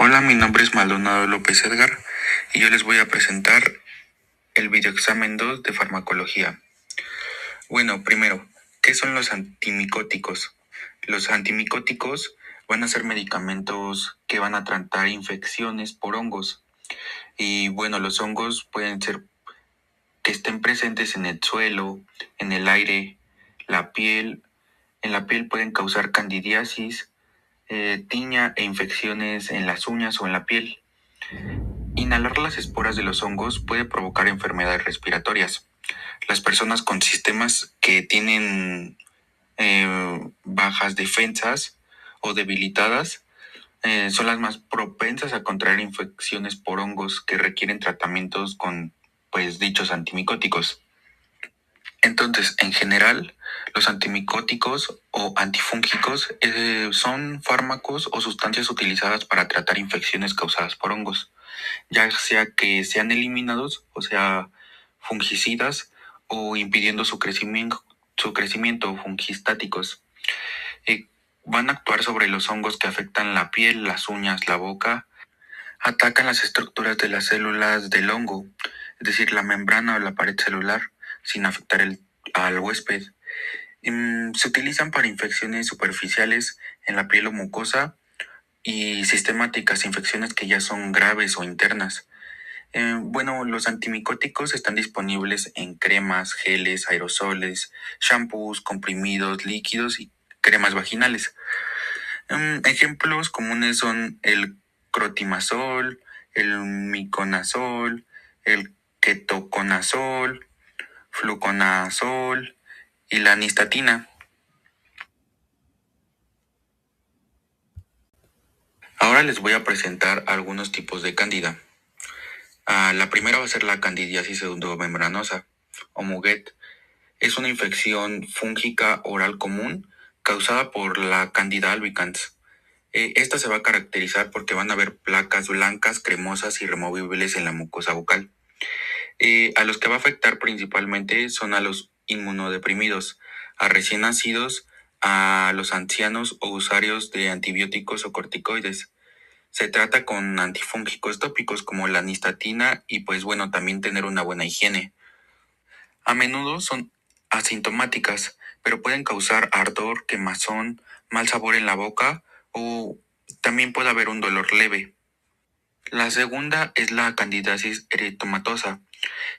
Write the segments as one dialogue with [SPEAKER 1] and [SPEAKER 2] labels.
[SPEAKER 1] Hola, mi nombre es Maldonado López Edgar y yo les voy a presentar el videoexamen 2 de farmacología. Bueno, primero, ¿qué son los antimicóticos? Los antimicóticos van a ser medicamentos que van a tratar infecciones por hongos. Y bueno, los hongos pueden ser que estén presentes en el suelo, en el aire, la piel. En la piel pueden causar candidiasis, tiña e infecciones en las uñas o en la piel. Inhalar las esporas de los hongos puede provocar enfermedades respiratorias. Las personas con sistemas que tienen bajas defensas o debilitadas son las más propensas a contraer infecciones por hongos que requieren tratamientos con, pues, dichos antimicóticos. Entonces, en general, los antimicóticos o antifúngicos son fármacos o sustancias utilizadas para tratar infecciones causadas por hongos, ya sea que sean eliminados, o sea, fungicidas, o impidiendo su crecimiento fungistáticos. Eh, Van a actuar sobre los hongos que afectan la piel, las uñas, la boca, atacan las estructuras de las células del hongo, es decir, la membrana o la pared celular, sin afectar al huésped. Se utilizan para infecciones superficiales en la piel o mucosa y sistemáticas, infecciones que ya son graves o internas. Bueno, los antimicóticos están disponibles en cremas, geles, aerosoles, shampoos, comprimidos, líquidos y cremas vaginales. Ejemplos comunes son el crotimazol, el miconazol, el ketoconazol, fluconazol y la nistatina. Ahora les voy a presentar algunos tipos de cándida. La primera va a ser la candidiasis pseudomembranosa o Muguet. Es una infección fúngica oral común causada por la Candida albicans. Esta se va a caracterizar porque van a haber placas blancas, cremosas y removibles en la mucosa bucal. A los que va a afectar principalmente son a los inmunodeprimidos, a recién nacidos, a los ancianos o usuarios de antibióticos o corticoides. Se trata con antifúngicos tópicos como la nistatina y pues bueno, también tener una buena higiene. A menudo son asintomáticas, pero pueden causar ardor, quemazón, mal sabor en la boca o también puede haber un dolor leve. La segunda es la candidiasis eritematosa,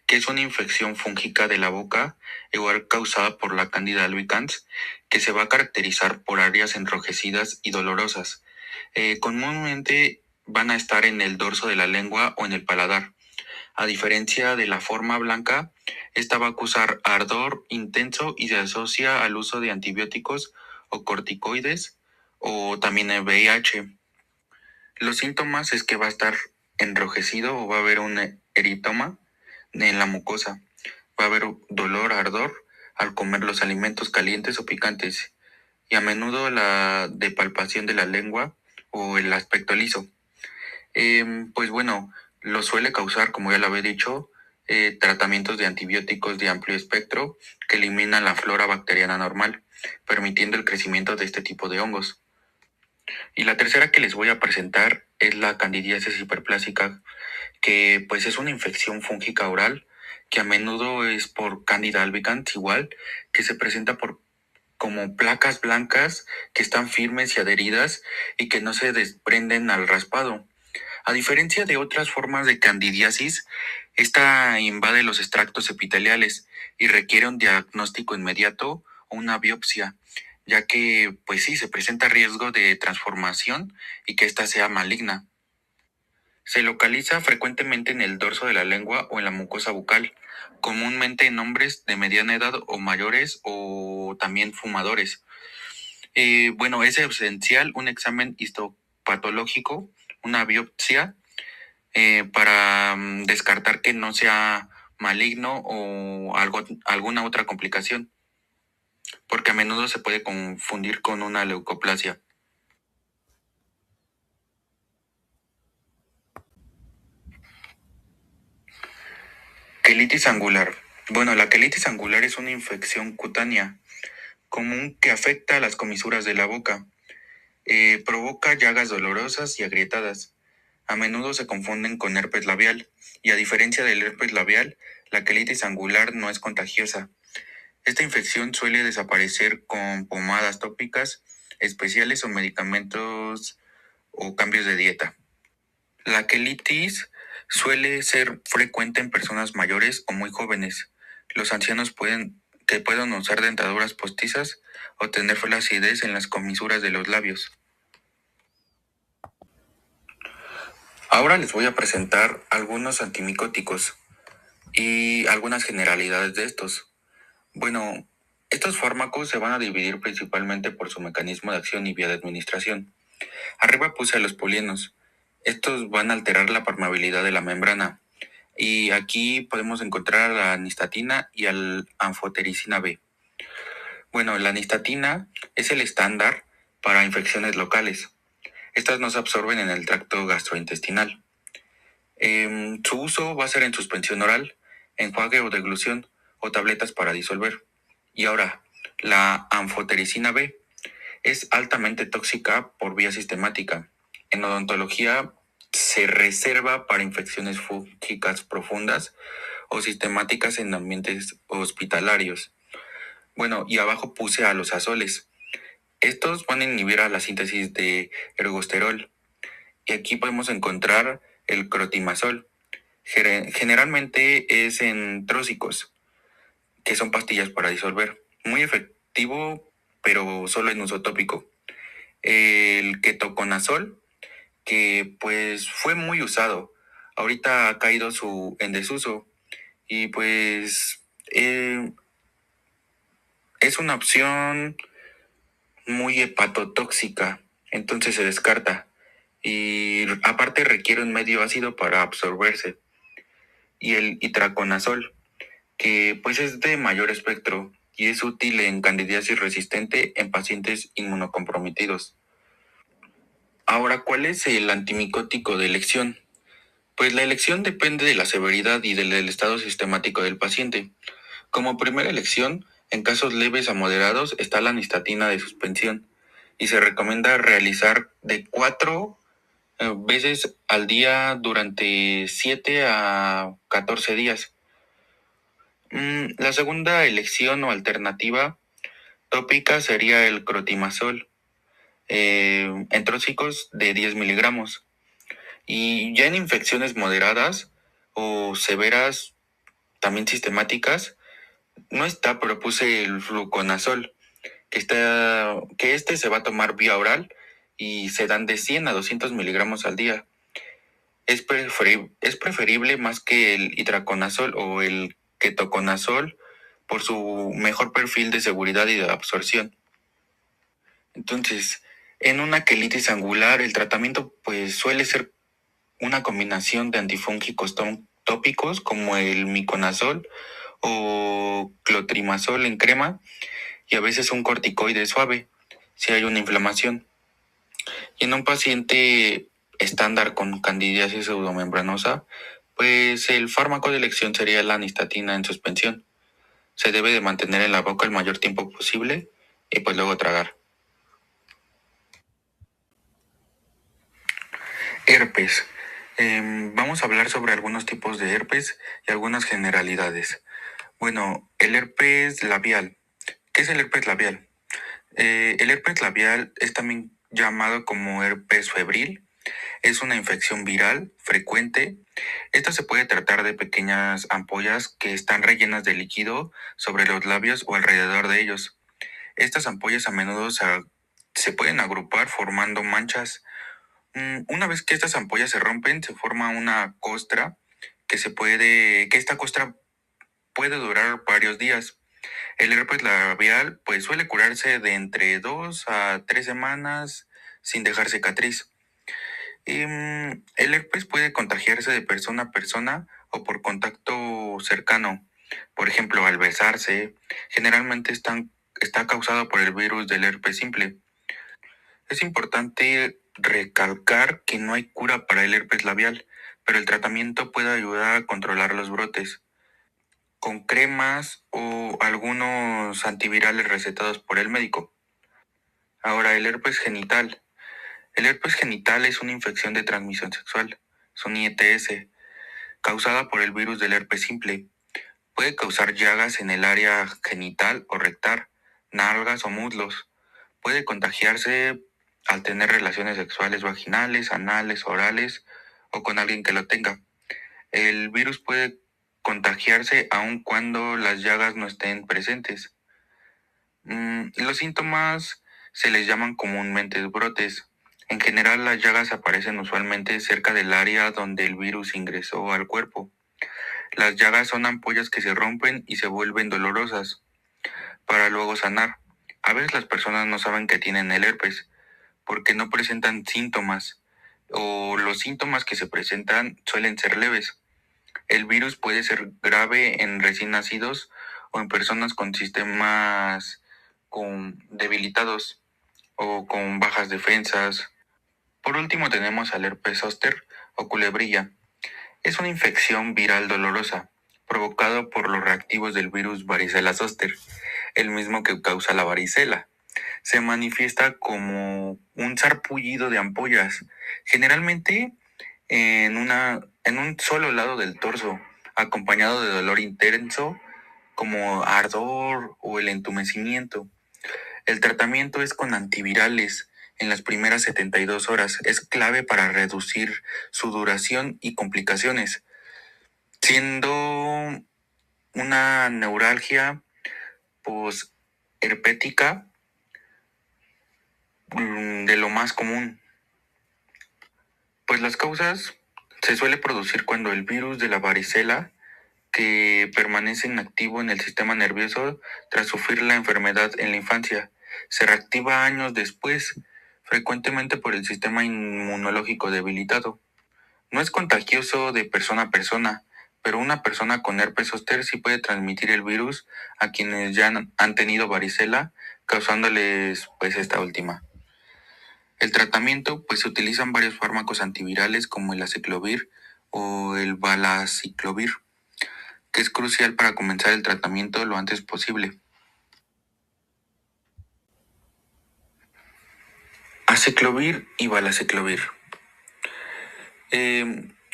[SPEAKER 1] que es una infección fúngica de la boca, igual causada por la Candida albicans, que se va a caracterizar por áreas enrojecidas y dolorosas. Comúnmente van a estar en el dorso de la lengua o en el paladar. A diferencia de la forma blanca, esta va a causar ardor intenso y se asocia al uso de antibióticos o corticoides o también el VIH. Los síntomas es que va a estar enrojecido o va a haber un eritoma en la mucosa. Va a haber dolor, ardor al comer los alimentos calientes o picantes y a menudo la depalpación de la lengua o el aspecto liso. Pues bueno, lo suele causar, como ya lo había dicho, tratamientos de antibióticos de amplio espectro que eliminan la flora bacteriana normal, permitiendo el crecimiento de este tipo de hongos. Y la tercera que les voy a presentar es la candidiasis hiperplásica, que pues es una infección fúngica oral que a menudo es por Candida albicans igual, que se presenta por como placas blancas que están firmes y adheridas y que no se desprenden al raspado. A diferencia de otras formas de candidiasis, esta invade los extractos epiteliales y requiere un diagnóstico inmediato o una biopsia, ya que, pues sí, se presenta riesgo de transformación y que ésta sea maligna. Se localiza frecuentemente en el dorso de la lengua o en la mucosa bucal, comúnmente en hombres de mediana edad o mayores o también fumadores. Bueno, es esencial un examen histopatológico, una biopsia, para descartar que no sea maligno o alguna otra complicación, porque a menudo se puede confundir con una leucoplasia. Quelitis angular. Bueno, la quelitis angular es una infección cutánea común que afecta a las comisuras de la boca. Provoca llagas dolorosas y agrietadas. A menudo se confunden con herpes labial, y a diferencia del herpes labial, la quelitis angular no es contagiosa. Esta infección suele desaparecer con pomadas tópicas especiales o medicamentos o cambios de dieta. La quelitis suele ser frecuente en personas mayores o muy jóvenes. Los ancianos pueden usar dentaduras postizas o tener flacidez en las comisuras de los labios. Ahora les voy a presentar algunos antimicóticos y algunas generalidades de estos. Bueno, estos fármacos se van a dividir principalmente por su mecanismo de acción y vía de administración. Arriba puse a los polinos. Estos van a alterar la permeabilidad de la membrana. Y aquí podemos encontrar a la nistatina y al anfotericina B. Bueno, la nistatina es el estándar para infecciones locales. Estas no se absorben en el tracto gastrointestinal. Su uso va a ser en suspensión oral, enjuague o deglución o tabletas para disolver. Y ahora, la anfotericina B es altamente tóxica por vía sistemática. En odontología se reserva para infecciones fúngicas profundas o sistemáticas en ambientes hospitalarios. Bueno, y abajo puse a los azoles. Estos van a inhibir a la síntesis de ergosterol. Y aquí podemos encontrar el crotimazol. Generalmente es en tróxicos, que son pastillas para disolver. Muy efectivo, pero solo en uso tópico. El ketoconazol, que pues fue muy usado. Ahorita ha caído en desuso y pues es una opción muy hepatotóxica, entonces se descarta. Y aparte requiere un medio ácido para absorberse. Y el itraconazol, que pues es de mayor espectro y es útil en candidiasis resistente en pacientes inmunocomprometidos. Ahora, ¿cuál es el antimicótico de elección? Pues la elección depende de la severidad y del estado sistemático del paciente. Como primera elección, en casos leves a moderados está la nistatina de suspensión y se recomienda realizar de 4 veces al día durante 7 a 14 días. La segunda elección o alternativa tópica sería el crotimazol en tróxicos de 10 miligramos. Y ya en infecciones moderadas o severas, también sistemáticas, no está, pero puse el fluconazol, que este se va a tomar vía oral y se dan de 100 a 200 miligramos al día. Es preferible más que el itraconazol o el ketoconazol por su mejor perfil de seguridad y de absorción. Entonces, en una quelitis angular, el tratamiento pues suele ser una combinación de antifúngicos tópicos como el miconazol o clotrimazol en crema y a veces un corticoide suave si hay una inflamación. Y en un paciente estándar con candidiasis pseudomembranosa, pues el fármaco de elección sería la nistatina en suspensión. Se debe de mantener en la boca el mayor tiempo posible y pues luego tragar. Herpes. Vamos a hablar sobre algunos tipos de herpes y algunas generalidades. Bueno, el herpes labial. ¿Qué es el herpes labial? El herpes labial es también llamado como herpes febril. Es una infección viral frecuente. Esto se puede tratar de pequeñas ampollas que están rellenas de líquido sobre los labios o alrededor de ellos. Estas ampollas a menudo se pueden agrupar formando manchas. Una vez que estas ampollas se rompen, se forma una costra que esta costra puede durar varios días. El herpes labial pues suele curarse de entre 2 a 3 semanas sin dejar cicatriz. El herpes puede contagiarse de persona a persona o por contacto cercano. Por ejemplo, al besarse, generalmente está causado por el virus del herpes simple. Es importante recalcar que no hay cura para el herpes labial, pero el tratamiento puede ayudar a controlar los brotes con cremas o algunos antivirales recetados por el médico. Ahora, el herpes genital. El herpes genital es una infección de transmisión sexual, es un IETS, causada por el virus del herpes simple. Puede causar llagas en el área genital o rectal, nalgas o muslos. Puede contagiarse al tener relaciones sexuales vaginales, anales, orales o con alguien que lo tenga. El virus puede contagiarse aun cuando las llagas no estén presentes. Los síntomas se les llaman comúnmente brotes. En general, las llagas aparecen usualmente cerca del área donde el virus ingresó al cuerpo. Las llagas son ampollas que se rompen y se vuelven dolorosas para luego sanar. A veces las personas no saben que tienen el herpes porque no presentan síntomas o los síntomas que se presentan suelen ser leves. El virus puede ser grave en recién nacidos o en personas con sistemas debilitados o con bajas defensas. Por último tenemos al herpes zóster o culebrilla. Es una infección viral dolorosa provocada por los reactivos del virus varicela zoster, el mismo que causa la varicela. Se manifiesta como un sarpullido de ampollas, generalmente en un solo lado del torso, acompañado de dolor intenso como ardor o el entumecimiento. El tratamiento es con antivirales en las primeras 72 horas. Es clave para reducir su duración y complicaciones, siendo una neuralgia herpética de lo más común. Pues las causas se suele producir cuando el virus de la varicela que permanece inactivo en el sistema nervioso tras sufrir la enfermedad en la infancia. Se reactiva años después, frecuentemente por el sistema inmunológico debilitado. No es contagioso de persona a persona, pero una persona con herpes zóster sí puede transmitir el virus a quienes ya han tenido varicela, causándoles pues esta última. El tratamiento pues se utilizan varios fármacos antivirales como el aciclovir o el valaciclovir, que es crucial para comenzar el tratamiento lo antes posible. Aciclovir y valaciclovir.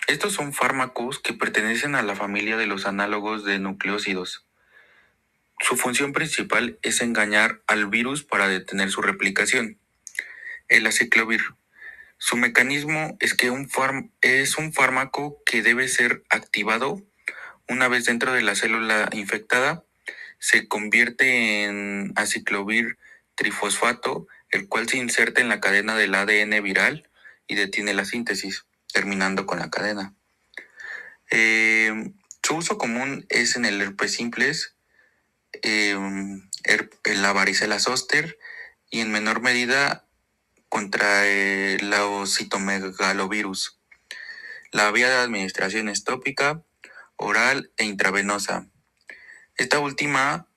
[SPEAKER 1] Estos son fármacos que pertenecen a la familia de los análogos de nucleósidos. Su función principal es engañar al virus para detener su replicación. El aciclovir. Su mecanismo es que es un fármaco que debe ser activado una vez dentro de la célula infectada. Se convierte en aciclovir trifosfato, el cual se inserta en la cadena del ADN viral y detiene la síntesis, terminando con la cadena. Su uso común es en el herpes simples, en la varicela zoster y en menor medida contra el citomegalovirus. La vía de administración es tópica, oral e intravenosa. Esta última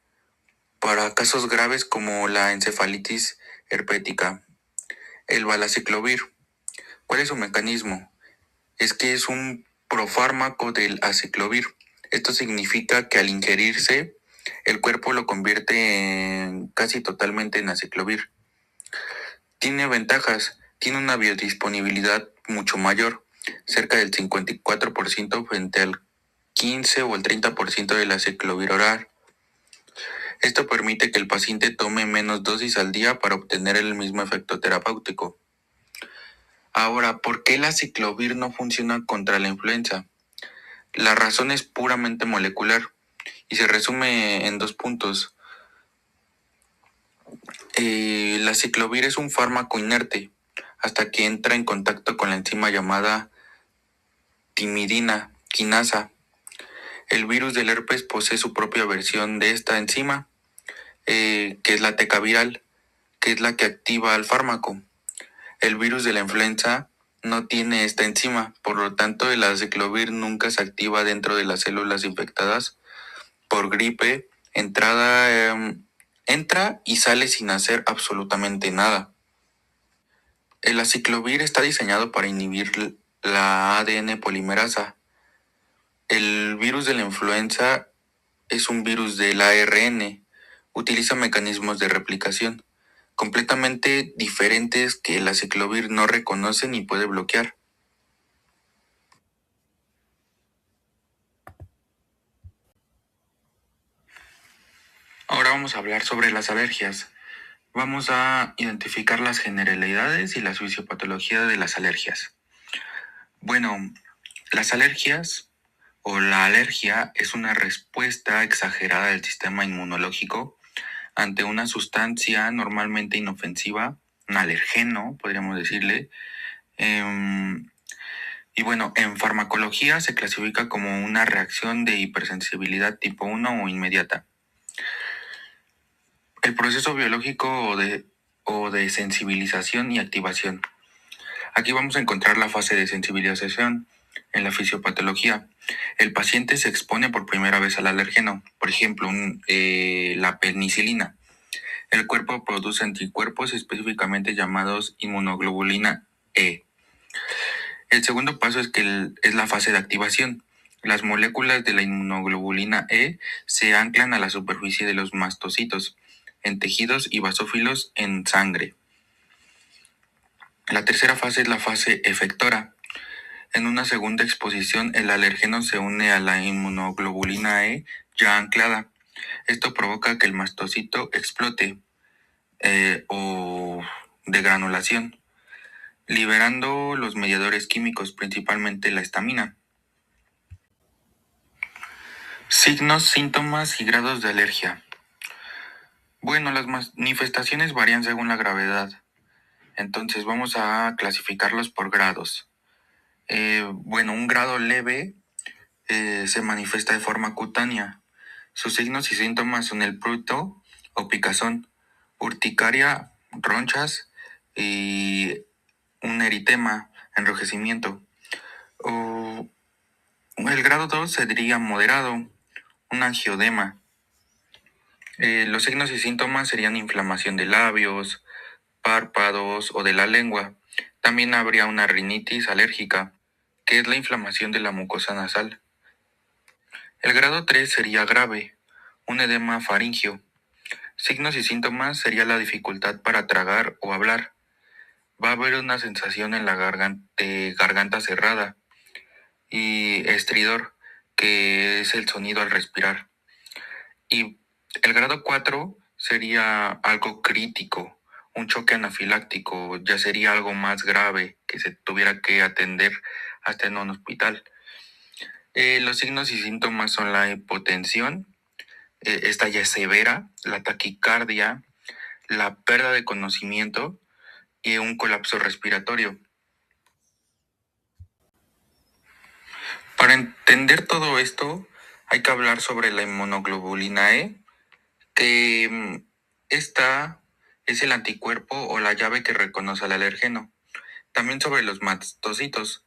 [SPEAKER 1] para casos graves como la encefalitis herpética. El valaciclovir. ¿Cuál es su mecanismo? Es que es un profármaco del aciclovir. Esto significa que al ingerirse, el cuerpo lo convierte casi totalmente en aciclovir. Tiene ventajas, tiene una biodisponibilidad mucho mayor, cerca del 54% frente al 15 o el 30% del aciclovir oral. Esto permite que el paciente tome menos dosis al día para obtener el mismo efecto terapéutico. Ahora, ¿por qué el aciclovir no funciona contra la influenza? La razón es puramente molecular y se resume en 2 puntos. El aciclovir es un fármaco inerte hasta que entra en contacto con la enzima llamada timidina quinasa. El virus del herpes posee su propia versión de esta enzima, que es la tecaviral, que es la que activa al fármaco. El virus de la influenza no tiene esta enzima, por lo tanto el aciclovir nunca se activa dentro de las células infectadas por gripe. Entra y sale sin hacer absolutamente nada. El aciclovir está diseñado para inhibir la ADN polimerasa. El virus de la influenza es un virus del ARN. Utiliza mecanismos de replicación. completamente diferentes que el aciclovir no reconoce ni puede bloquear. Ahora vamos a hablar sobre las alergias. Vamos a identificar las generalidades y la fisiopatología de las alergias. Bueno, las alergias o la alergia es una respuesta exagerada del sistema inmunológico ante una sustancia normalmente inofensiva, un alergeno, podríamos decirle. Y bueno, en farmacología se clasifica como una reacción de hipersensibilidad tipo 1 o inmediata. El proceso biológico o de sensibilización y activación. Aquí vamos a encontrar la fase de sensibilización en la fisiopatología. El paciente se expone por primera vez al alergeno, por ejemplo, la penicilina. El cuerpo produce anticuerpos específicamente llamados inmunoglobulina E. El segundo paso es la fase de activación. Las moléculas de la inmunoglobulina E se anclan a la superficie de los mastocitos, en tejidos y basófilos en sangre. La tercera fase es la fase efectora. En una segunda exposición, el alérgeno se une a la inmunoglobulina E ya anclada. Esto provoca que el mastocito explote o de granulación, liberando los mediadores químicos, principalmente la histamina. Signos, síntomas y grados de alergia. Bueno, las manifestaciones varían según la gravedad. Entonces vamos a clasificarlos por grados. Bueno, un grado leve se manifiesta de forma cutánea. Sus signos y síntomas son el prurito o picazón, urticaria, ronchas y un eritema, enrojecimiento. O el grado 2 sería moderado, un angiodema. Los signos y síntomas serían inflamación de labios, párpados o de la lengua. También habría una rinitis alérgica, que es la inflamación de la mucosa nasal. El grado 3 sería grave, un edema faríngeo. Signos y síntomas sería la dificultad para tragar o hablar. Va a haber una sensación en la garganta cerrada y estridor, que es el sonido al respirar. Y el grado 4 sería algo crítico, un choque anafiláctico, ya sería algo más grave que se tuviera que atender hasta en un hospital. Los signos y síntomas son la hipotensión, esta ya es severa, la taquicardia, la pérdida de conocimiento y un colapso respiratorio. Para entender todo esto, hay que hablar sobre la inmunoglobulina E, que esta es el anticuerpo o la llave que reconoce al alergeno. También sobre los mastocitos.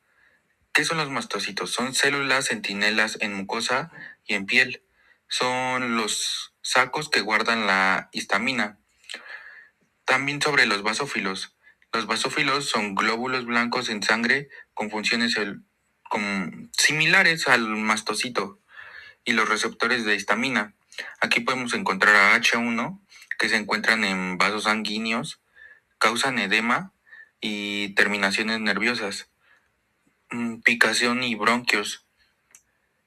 [SPEAKER 1] ¿Qué son los mastocitos? Son células centinelas en mucosa y en piel. Son los sacos que guardan la histamina. También sobre los basófilos. Los basófilos son glóbulos blancos en sangre con funciones similares al mastocito y los receptores de histamina. Aquí podemos encontrar a H1, que se encuentran en vasos sanguíneos, causan edema y terminaciones nerviosas, picación y bronquios.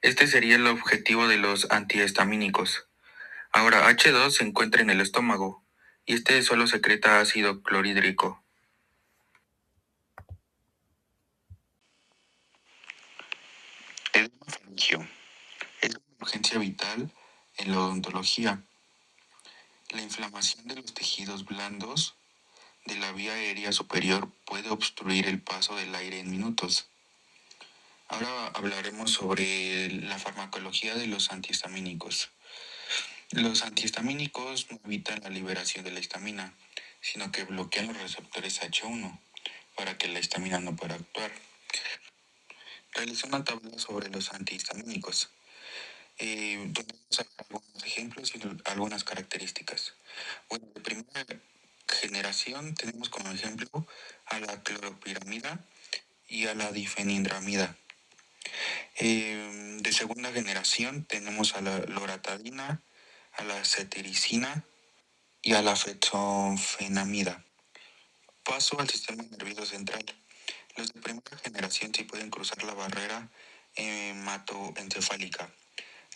[SPEAKER 1] Este sería el objetivo de los antihistamínicos. Ahora, H2 se encuentra en el estómago y este solo secreta ácido clorhídrico. Edema faríngeo es una urgencia vital en la odontología. La inflamación de los tejidos blandos de la vía aérea superior puede obstruir el paso del aire en minutos. Ahora hablaremos sobre la farmacología de los antihistamínicos. Los antihistamínicos no evitan la liberación de la histamina, sino que bloquean los receptores H1 para que la histamina no pueda actuar. Realicé una tabla sobre los antihistamínicos, donde vamos a ver algunos ejemplos y algunas características. Bueno, de primera generación tenemos como ejemplo a la cloropiramida y a la difenhidramida. De segunda generación tenemos a la loratadina, a la cetiricina y a la fenfenamida. Paso al sistema nervioso central. Los de primera generación sí pueden cruzar la barrera hematoencefálica.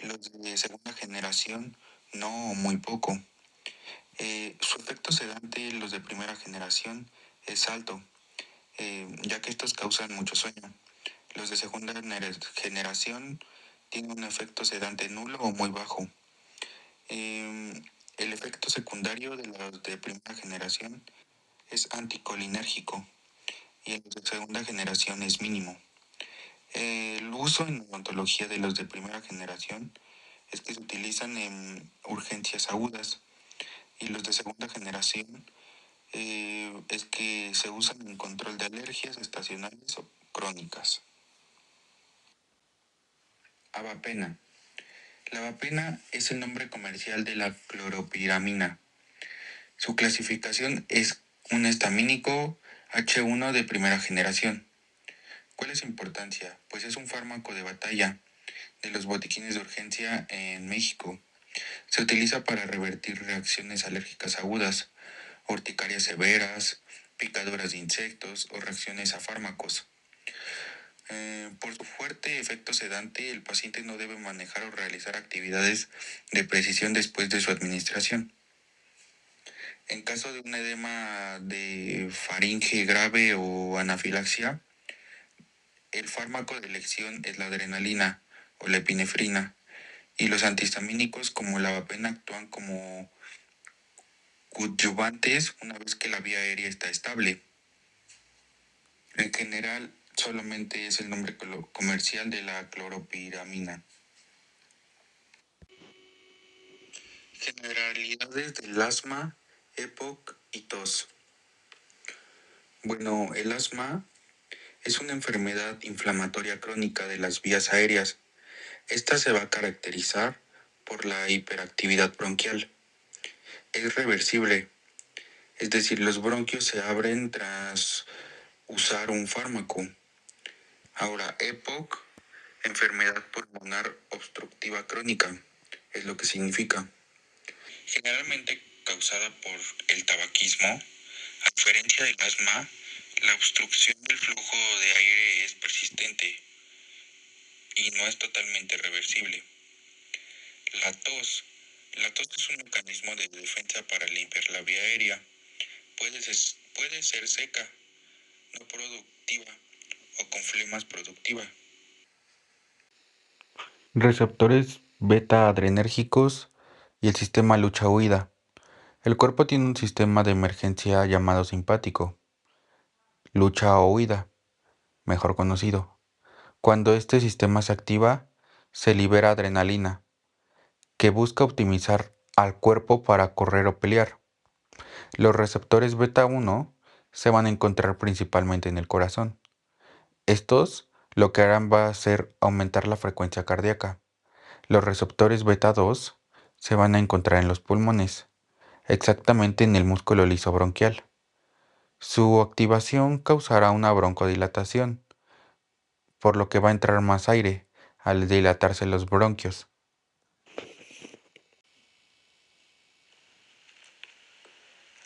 [SPEAKER 1] Los de segunda generación no, muy poco. Su efecto sedante, los de primera generación, es alto, ya que estos causan mucho sueño. Los de segunda generación tienen un efecto sedante nulo o muy bajo. El efecto secundario de los de primera generación es anticolinérgico y el de segunda generación es mínimo. El uso en odontología de los de primera generación es que se utilizan en urgencias agudas y los de segunda generación es que se usan en control de alergias estacionales o crónicas. Avapena. La avapena es el nombre comercial de la cloropiramina. Su clasificación es un estamínico H1 de primera generación. ¿Cuál es su importancia? Pues es un fármaco de batalla de los botiquines de urgencia en México. Se utiliza para revertir reacciones alérgicas agudas, urticarias severas, picaduras de insectos o reacciones a fármacos. Por su fuerte efecto sedante, el paciente no debe manejar o realizar actividades de precisión después de su administración. En caso de un edema de faringe grave o anafilaxia, el fármaco de elección es la adrenalina o la epinefrina, y los antihistamínicos como la avapena actúan como coadyuvantes una vez que la vía aérea está estable. En general, solamente es el nombre comercial de la cloropiramina. Generalidades del asma, EPOC y tos. Bueno, el asma es una enfermedad inflamatoria crónica de las vías aéreas. Esta se va a caracterizar por la hiperactividad bronquial. Es reversible, es decir, los bronquios se abren tras usar un fármaco. Ahora, EPOC, enfermedad pulmonar obstructiva crónica, es lo que significa. Generalmente causada por el tabaquismo, a diferencia del asma, la obstrucción del flujo de aire es persistente y no es totalmente reversible. La tos. La tos es un mecanismo de defensa para limpiar la vía aérea. Puede ser seca, no productiva o con flemas productiva. Receptores beta adrenérgicos y el sistema lucha-huida. El cuerpo tiene un sistema de emergencia llamado simpático, lucha o huida, mejor conocido. Cuando este sistema se activa, se libera adrenalina, que busca optimizar al cuerpo para correr o pelear. Los receptores beta 1 se van a encontrar principalmente en el corazón. Estos lo que harán va a ser aumentar la frecuencia cardíaca. Los receptores beta 2 se van a encontrar en los pulmones, exactamente en el músculo liso bronquial. Su activación causará una broncodilatación, por lo que va a entrar más aire al dilatarse los bronquios.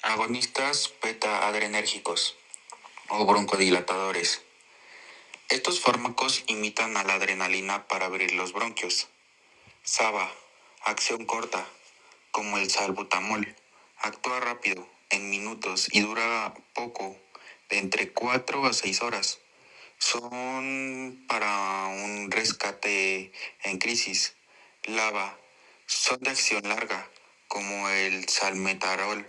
[SPEAKER 1] Agonistas beta-adrenérgicos o broncodilatadores. Estos fármacos imitan a la adrenalina para abrir los bronquios. SABA, acción corta, como el salbutamol, actúa rápido, en minutos y dura poco, de entre 4 a 6 horas. Son para un rescate en crisis. LABA, son de acción larga, como el salmeterol.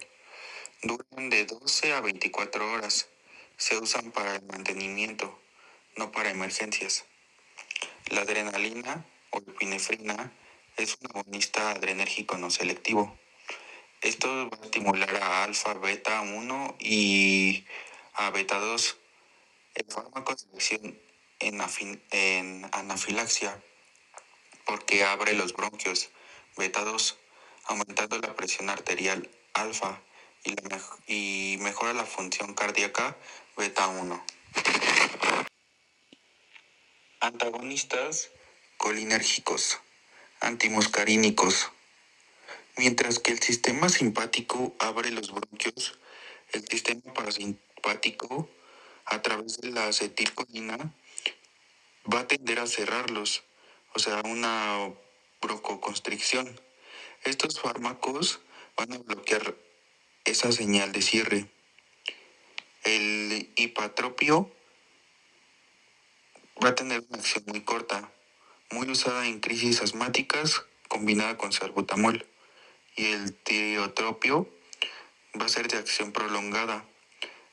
[SPEAKER 1] Duran de 12 a 24 horas. Se usan para el mantenimiento, no para emergencias. La adrenalina o epinefrina es un agonista adrenérgico no selectivo. Esto va a estimular a alfa beta 1 y a beta 2. El fármaco de acción en anafilaxia porque abre los bronquios beta 2, aumentando la presión arterial alfa y mejora la función cardíaca beta 1. Antagonistas colinérgicos, antimuscarínicos. Mientras que el sistema simpático abre los bronquios, el sistema parasimpático, a través de la acetilcolina, va a tender a cerrarlos, o sea, una broncoconstricción. Estos fármacos van a bloquear esa señal de cierre. El hipatropio va a tener una acción muy corta, muy usada en crisis asmáticas combinada con salbutamol. Y el tireotropio va a ser de acción prolongada,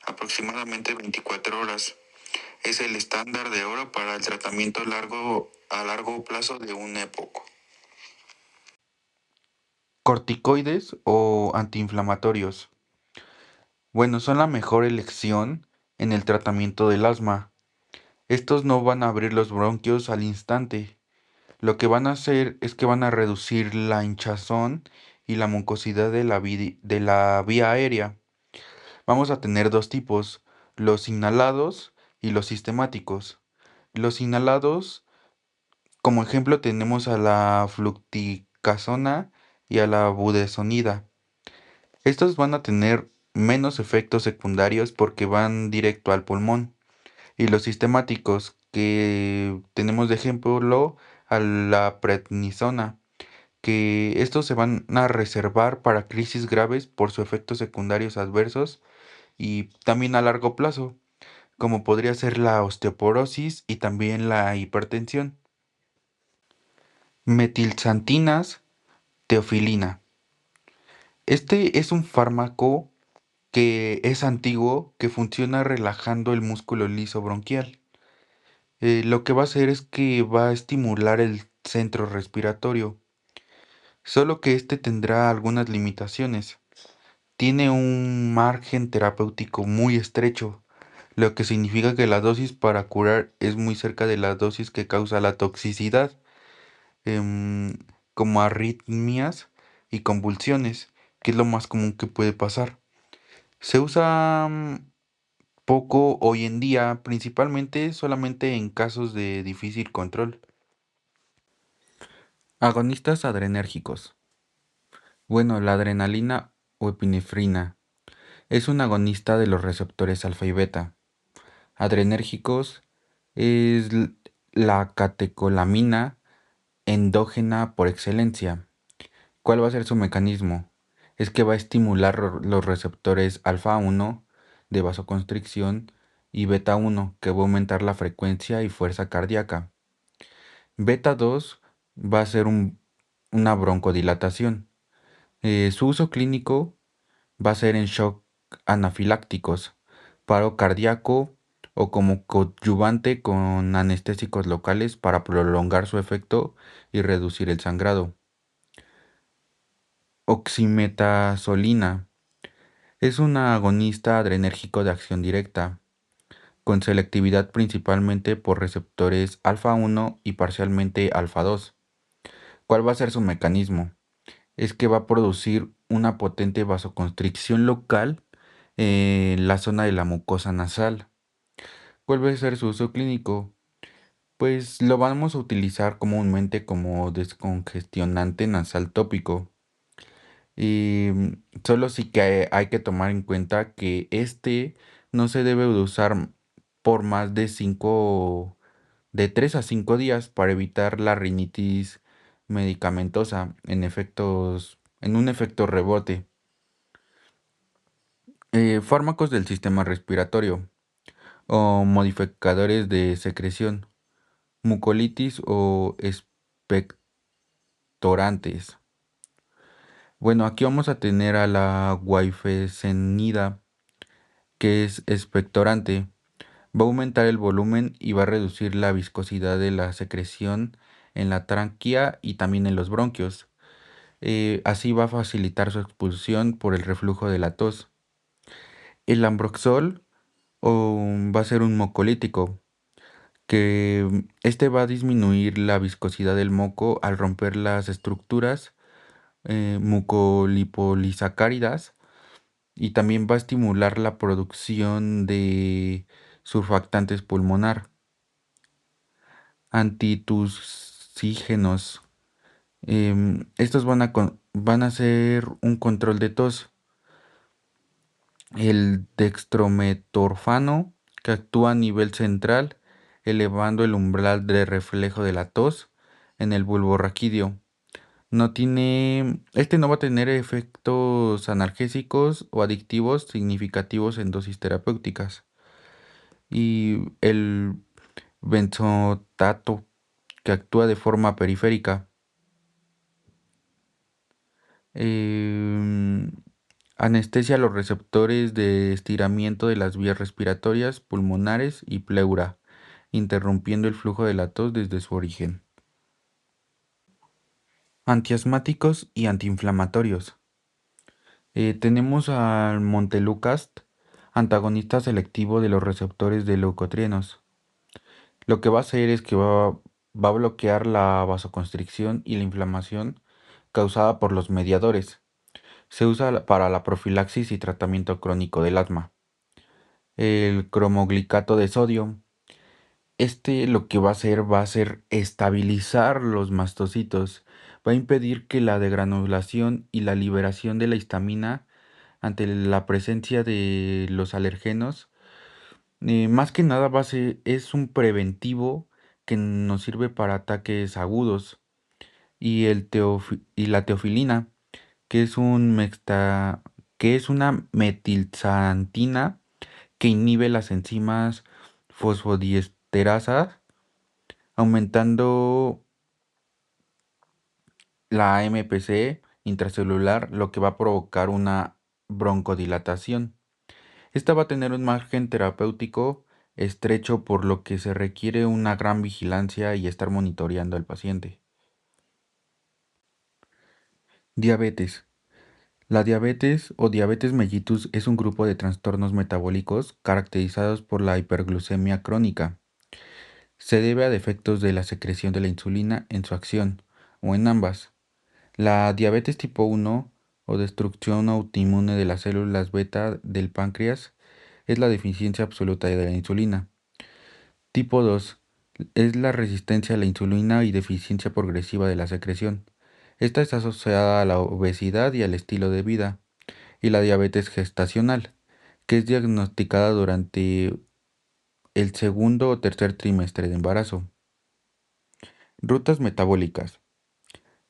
[SPEAKER 1] aproximadamente 24 horas. Es el estándar de oro para el tratamiento a largo plazo de un EPOC. Corticoides o antiinflamatorios. Bueno, son la mejor elección en el tratamiento del asma. Estos no van a abrir los bronquios al instante. Lo que van a hacer es que van a reducir la hinchazón y la mucosidad de la vía aérea. Vamos a tener dos tipos, los inhalados y los sistemáticos. Los inhalados, como ejemplo, tenemos a la fluticasona y a la budesonida. Estos van a tener menos efectos secundarios porque van directo al pulmón. Y los sistemáticos, que tenemos de ejemplo a la prednisona, que estos se van a reservar para crisis graves por sus efectos secundarios adversos y también a largo plazo, como podría ser la osteoporosis y también la hipertensión. Metilxantinas, teofilina. Este es un fármaco que es antiguo, que funciona relajando el músculo liso bronquial. Lo que va a hacer es que va a estimular el centro respiratorio, solo que este tendrá algunas limitaciones. Tiene un margen terapéutico muy estrecho, lo que significa que la dosis para curar es muy cerca de la dosis que causa la toxicidad, em, como arritmias y convulsiones, que es lo más común que puede pasar. Se usa poco hoy en día, principalmente solamente en casos de difícil control. Agonistas adrenérgicos. Bueno, la adrenalina o epinefrina es un agonista de los receptores alfa y beta. Adrenérgicos es la catecolamina endógena por excelencia. ¿Cuál va a ser su mecanismo? Es que va a estimular los receptores alfa 1 de vasoconstricción y beta 1, que va a aumentar la frecuencia y fuerza cardíaca. Beta 2 va a ser una broncodilatación. Su uso clínico va a ser en shock anafilácticos, paro cardíaco o como coadyuvante con anestésicos locales para prolongar su efecto y reducir el sangrado. Oximetazolina es un agonista adrenérgico de acción directa, con selectividad principalmente por receptores alfa 1 y parcialmente alfa 2. ¿Cuál va a ser su mecanismo? Es que va a producir una potente vasoconstricción local en la zona de la mucosa nasal. ¿Cuál va a ser su uso clínico? Pues lo vamos a utilizar comúnmente como descongestionante nasal tópico. Y solo sí que hay que tomar en cuenta que este no se debe de usar por más de 3 a 5 días para evitar la rinitis medicamentosa en un efecto rebote. Fármacos del sistema respiratorio o modificadores de secreción, mucolitis o expectorantes. Bueno, aquí vamos a tener a la guaifesenida, que es expectorante. Va a aumentar el volumen y va a reducir la viscosidad de la secreción en la tráquea y también en los bronquios. Así va a facilitar su expulsión por el reflujo de la tos. El ambroxol va a ser un mucolítico, que este va a disminuir la viscosidad del moco al romper las estructuras mucolipolisacáridas y también va a estimular la producción de surfactantes pulmonar. Antitusígenos. Estos van a ser un control de tos. El dextrometorfano, que actúa a nivel central, elevando el umbral de reflejo de la tos en el bulbo raquídeo. Este no va a tener efectos analgésicos o adictivos significativos en dosis terapéuticas. Y el benzotato, que actúa de forma periférica. em, Anestesia los receptores de estiramiento de las vías respiratorias, pulmonares y pleura, interrumpiendo el flujo de la tos desde su origen. Antiasmáticos y antiinflamatorios. Tenemos al montelukast, antagonista selectivo de los receptores de leucotrienos. Lo que va a hacer es que va a bloquear la vasoconstricción y la inflamación causada por los mediadores. Se usa para la profilaxis y tratamiento crónico del asma. El cromoglicato de sodio. Este lo que va a hacer estabilizar los mastocitos. Va a impedir que la degranulación y la liberación de la histamina ante la presencia de los alergenos. Más que nada es un preventivo que nos sirve para ataques agudos. Y la teofilina, que es que es una metilxantina que inhibe las enzimas fosfodiesterasas, aumentando la AMPC intracelular, lo que va a provocar una broncodilatación. Esta va a tener un margen terapéutico estrecho, por lo que se requiere una gran vigilancia y estar monitoreando al paciente. Diabetes. La diabetes o diabetes mellitus es un grupo de trastornos metabólicos caracterizados por la hiperglucemia crónica. Se debe a defectos de la secreción de la insulina en su acción, o en ambas. La diabetes tipo 1 o destrucción autoinmune de las células beta del páncreas es la deficiencia absoluta de la insulina. Tipo 2 es la resistencia a la insulina y deficiencia progresiva de la secreción. Esta está asociada a la obesidad y al estilo de vida. Y la diabetes gestacional, que es diagnosticada durante el segundo o tercer trimestre de embarazo. Rutas metabólicas.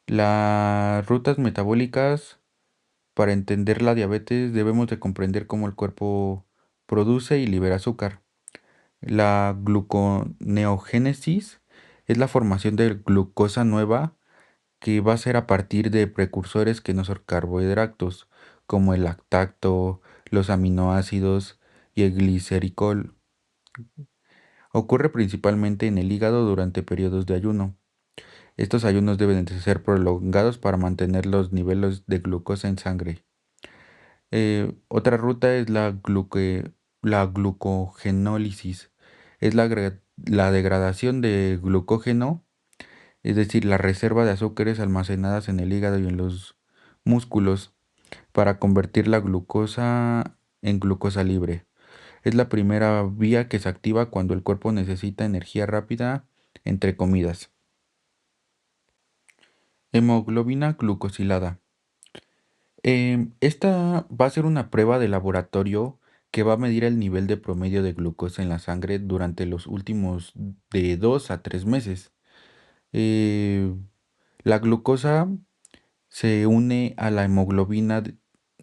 [SPEAKER 1] Las rutas metabólicas, para entender la diabetes, debemos de comprender cómo el cuerpo produce y libera azúcar. La gluconeogénesis es la formación de glucosa nueva, que va a ser a partir de precursores que no son carbohidratos, como el lactato, los aminoácidos y el glicericol. Ocurre principalmente en el hígado durante periodos de ayuno. Estos ayunos deben de ser prolongados para mantener los niveles de glucosa en sangre. Otra ruta es la glucogenólisis. Es la degradación de glucógeno, es decir, la reserva de azúcares almacenadas en el hígado y en los músculos, para convertir la glucosa en glucosa libre. Es la primera vía que se activa cuando el cuerpo necesita energía rápida entre comidas. Hemoglobina glucosilada. Esta va a ser una prueba de laboratorio que va a medir el nivel de promedio de glucosa en la sangre durante los últimos de 2 a 3 meses. Eh, la glucosa se une a la hemoglobina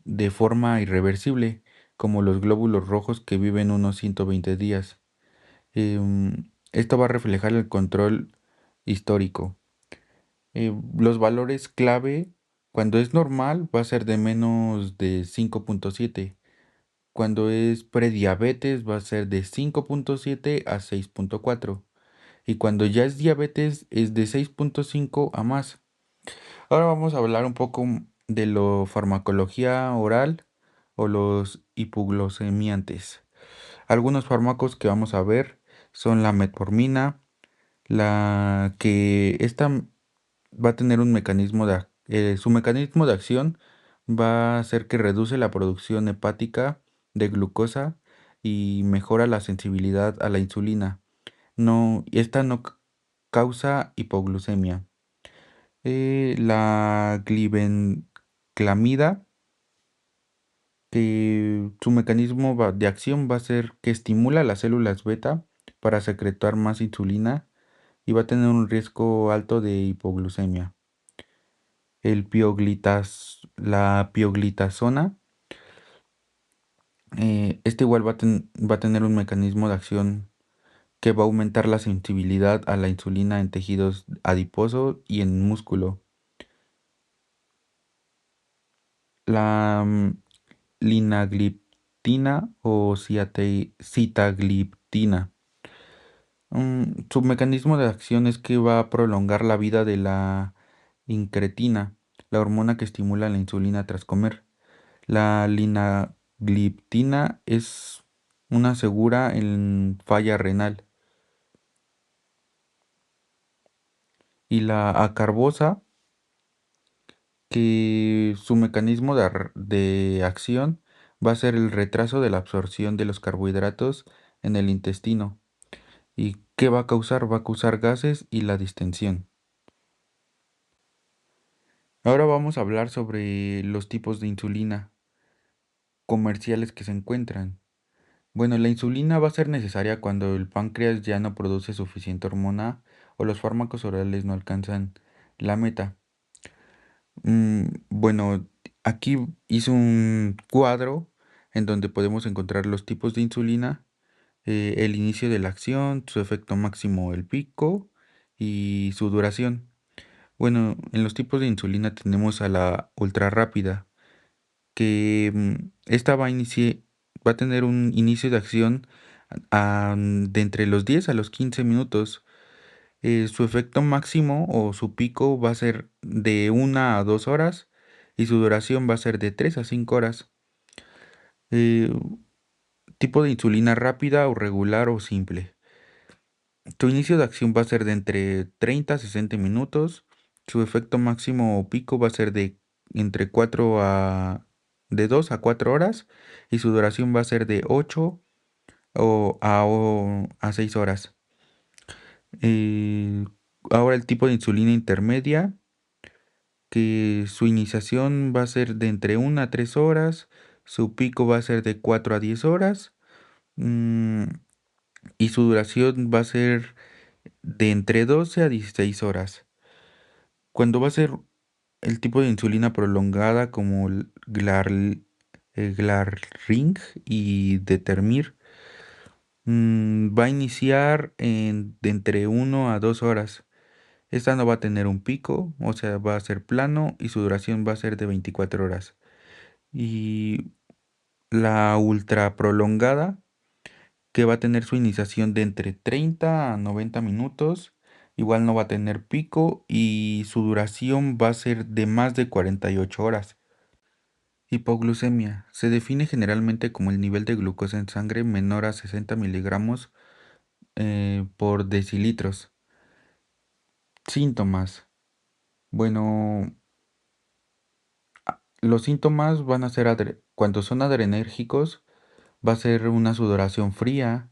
[SPEAKER 1] de forma irreversible, como los glóbulos rojos que viven unos 120 días. Esto va a reflejar el control histórico. Los valores clave, cuando es normal, va a ser de menos de 5,7. Cuando es prediabetes, va a ser de 5,7 a 6,4. Y cuando ya es diabetes, es de 6,5 a más. Ahora vamos a hablar un poco de la farmacología oral o los hipoglucemiantes. Algunos fármacos que vamos a ver son la metformina, la que esta va a tener su mecanismo de acción va a ser que reduce la producción hepática de glucosa y mejora la sensibilidad a la insulina. No, esta no causa hipoglucemia. La glibenclamida, que su mecanismo de acción va a ser que estimula las células beta para secretar más insulina y va a tener un riesgo alto de hipoglucemia. La pioglitazona, este igual va a tener un mecanismo de acción que va a aumentar la sensibilidad a la insulina en tejidos adiposos y en músculo. La linagliptina o sitagliptina. Su mecanismo de acción es que va a prolongar la vida de la incretina, la hormona que estimula la insulina tras comer. La linagliptina es una segura en falla renal. Y la acarbosa, que su mecanismo de acción va a ser el retraso de la absorción de los carbohidratos en el intestino. ¿Y qué va a causar? Va a causar gases y la distensión. Ahora vamos a hablar sobre los tipos de insulina comerciales que se encuentran. Bueno, la insulina va a ser necesaria cuando el páncreas ya no produce suficiente hormona o los fármacos orales no alcanzan la meta. Bueno, aquí hice un cuadro en donde podemos encontrar los tipos de insulina, el inicio de la acción, su efecto máximo, el pico y su duración. Bueno, en los tipos de insulina tenemos a la ultra rápida, que esta va a tener un inicio de acción de entre los 10 a los 15 minutos. Su efecto máximo o su pico va a ser de 1 a 2 horas y su duración va a ser de 3 a 5 horas. Eh, Tipo de insulina rápida o regular o simple. Su inicio de acción va a ser de entre 30 a 60 minutos. Su efecto máximo o pico va a ser entre 2 a 4 horas y su duración va a ser de 8 o a 6 horas. Eh, Ahora el tipo de insulina intermedia, que su iniciación va a ser de entre 1 a 3 horas, su pico va a ser de 4 a 10 horas, mm, y su duración va a ser de entre 12 a 16 horas. Cuando va a ser el tipo de insulina prolongada como el Glarring y Determir, va a iniciar de entre 1 a 2 horas. Esta no va a tener un pico, o sea, va a ser plano y su duración va a ser de 24 horas. Y la ultra prolongada, que va a tener su iniciación de entre 30 a 90 minutos, igual no va a tener pico y su duración va a ser de más de 48 horas. Hipoglucemia. Se define generalmente como el nivel de glucosa en sangre menor a 60 miligramos por decilitros. Síntomas. Bueno, los síntomas van a ser, cuando son adrenérgicos, va a ser una sudoración fría,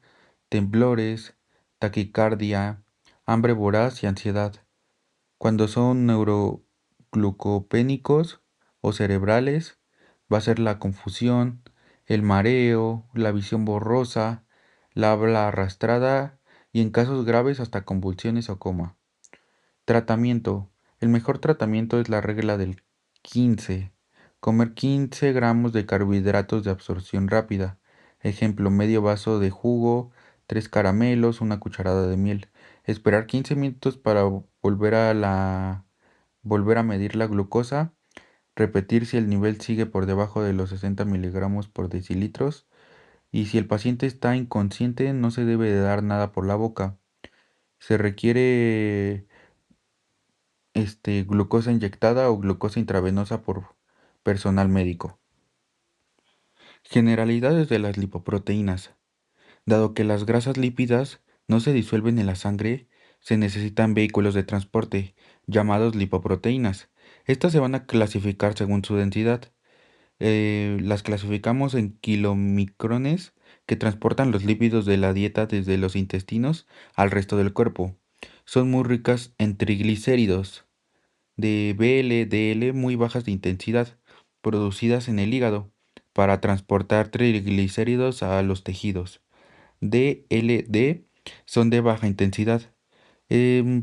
[SPEAKER 1] temblores, taquicardia, hambre voraz y ansiedad. Cuando son neuroglucopénicos o cerebrales, va a ser la confusión, el mareo, la visión borrosa, la habla arrastrada y en casos graves hasta convulsiones o coma. Tratamiento. El mejor tratamiento es la regla del 15. Comer 15 gramos de carbohidratos de absorción rápida. Ejemplo, medio vaso de jugo, 3 caramelos, una cucharada de miel. Esperar 15 minutos para volver a medir la glucosa. Repetir si el nivel sigue por debajo de los 60 miligramos por decilitros. Y si el paciente está inconsciente, no se debe de dar nada por la boca. Se requiere glucosa inyectada o glucosa intravenosa por personal médico. Generalidades de las lipoproteínas. Dado que las grasas lípidas no se disuelven en la sangre, se necesitan vehículos de transporte, llamados lipoproteínas. Estas se van a clasificar según su densidad. Las clasificamos en kilomicrones, que transportan los lípidos de la dieta desde los intestinos al resto del cuerpo. Son muy ricas en triglicéridos. de VLDL muy bajas de intensidad, producidas en el hígado, para transportar triglicéridos a los tejidos. DLD son de baja intensidad.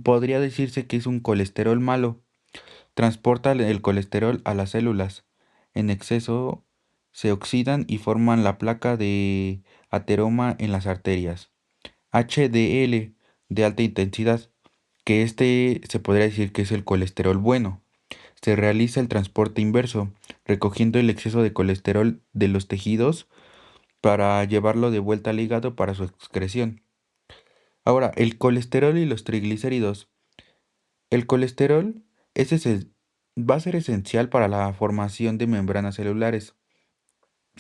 [SPEAKER 1] Podría decirse que es un colesterol malo. Transporta el colesterol a las células. En exceso se oxidan y forman la placa de ateroma en las arterias. HDL de alta intensidad, que este se podría decir que es el colesterol bueno. Se realiza el transporte inverso, recogiendo el exceso de colesterol de los tejidos para llevarlo de vuelta al hígado para su excreción. Ahora, el colesterol y los triglicéridos. El colesterol va a ser esencial para la formación de membranas celulares,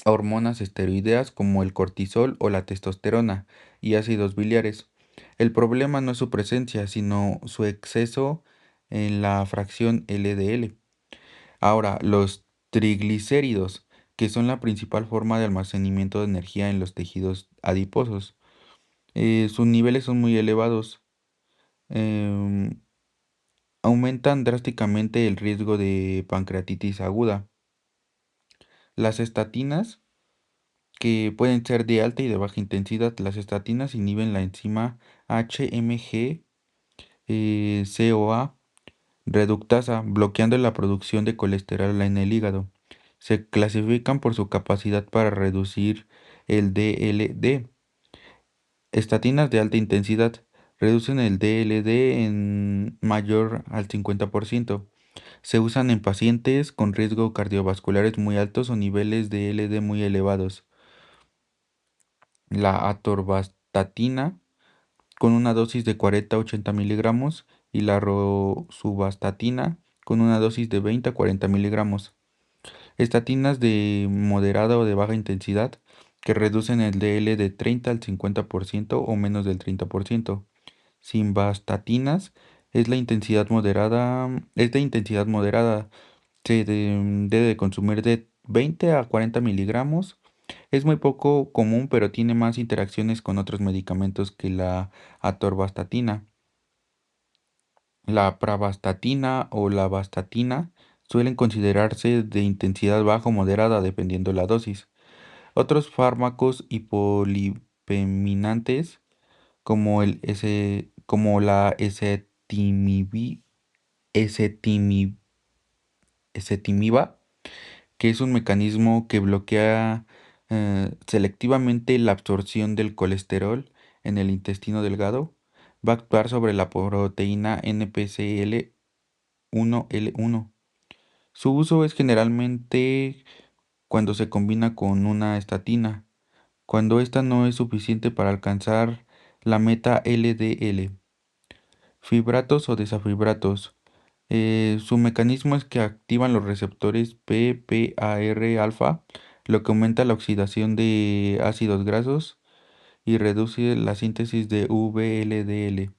[SPEAKER 1] hormonas esteroideas como el cortisol o la testosterona y ácidos biliares. El problema no es su presencia, sino su exceso en la fracción LDL. Ahora, los triglicéridos, que son la principal forma de almacenamiento de energía en los tejidos adiposos. Sus niveles son muy elevados. em, Aumentan drásticamente el riesgo de pancreatitis aguda. Las estatinas, que pueden ser de alta y de baja intensidad, las estatinas inhiben la enzima HMG CoA reductasa, bloqueando la producción de colesterol en el hígado. Se clasifican por su capacidad para reducir el DLD. Estatinas de alta intensidad reducen el DLD en mayor al 50%. Se usan en pacientes con riesgo cardiovasculares muy altos o niveles de LD muy elevados. La atorvastatina con una dosis de 40 a 80 miligramos y la rosuvastatina con una dosis de 20 a 40 miligramos. Estatinas de moderada o de baja intensidad que reducen el DL de 30 al 50% o menos del 30%. Simvastatinas es de intensidad moderada. Debe de consumir de 20 a 40 miligramos. Es muy poco común, pero tiene más interacciones con otros medicamentos que la atorvastatina. La pravastatina o la vastatina suelen considerarse de intensidad baja o moderada dependiendo la dosis. Otros fármacos hipolipeminantes como la ezetimiba, que es un mecanismo que bloquea selectivamente la absorción del colesterol en el intestino delgado, va a actuar sobre la proteína NPCL1L1. Su uso es generalmente cuando se combina con una estatina, cuando esta no es suficiente para alcanzar la meta LDL. Fibratos o desafibratos. Su mecanismo es que activan los receptores PPAR alfa, lo que aumenta la oxidación de ácidos grasos y reduce la síntesis de VLDL.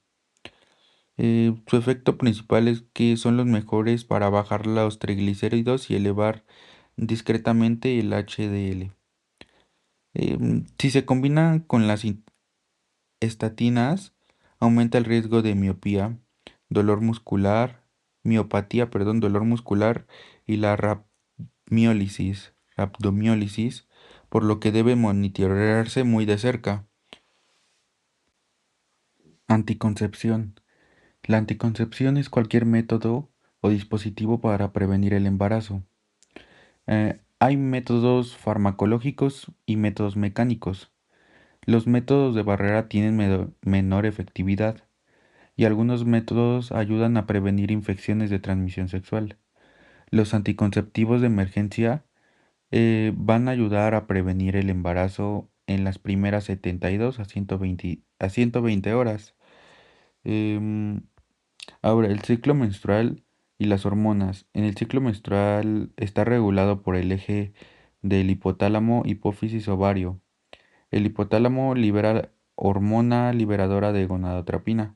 [SPEAKER 1] Su efecto principal es que son los mejores para bajar los triglicéridos y elevar discretamente el HDL. Si se combinan con las estatinas, aumenta el riesgo de miopía, dolor muscular, dolor muscular y la rabdomiólisis, por lo que debe monitorearse muy de cerca. Anticoncepción. La anticoncepción es cualquier método o dispositivo para prevenir el embarazo. Hay métodos farmacológicos y métodos mecánicos. Los métodos de barrera tienen menor efectividad y algunos métodos ayudan a prevenir infecciones de transmisión sexual. Los anticonceptivos de emergencia van a ayudar a prevenir el embarazo en las primeras 72 a 120 horas. Em, Ahora, el ciclo menstrual y las hormonas. En el ciclo menstrual está regulado por el eje del hipotálamo, hipófisis, ovario. El hipotálamo libera hormona liberadora de gonadotropina.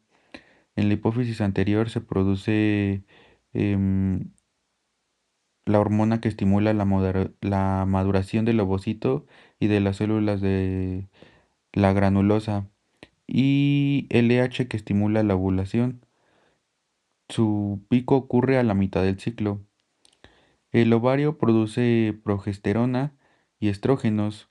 [SPEAKER 1] En la hipófisis anterior se produce em, la hormona que estimula la maduración del ovocito y de las células de la granulosa, y LH que estimula la ovulación.
[SPEAKER 2] Su pico ocurre a la mitad del ciclo. El ovario produce progesterona y estrógenos.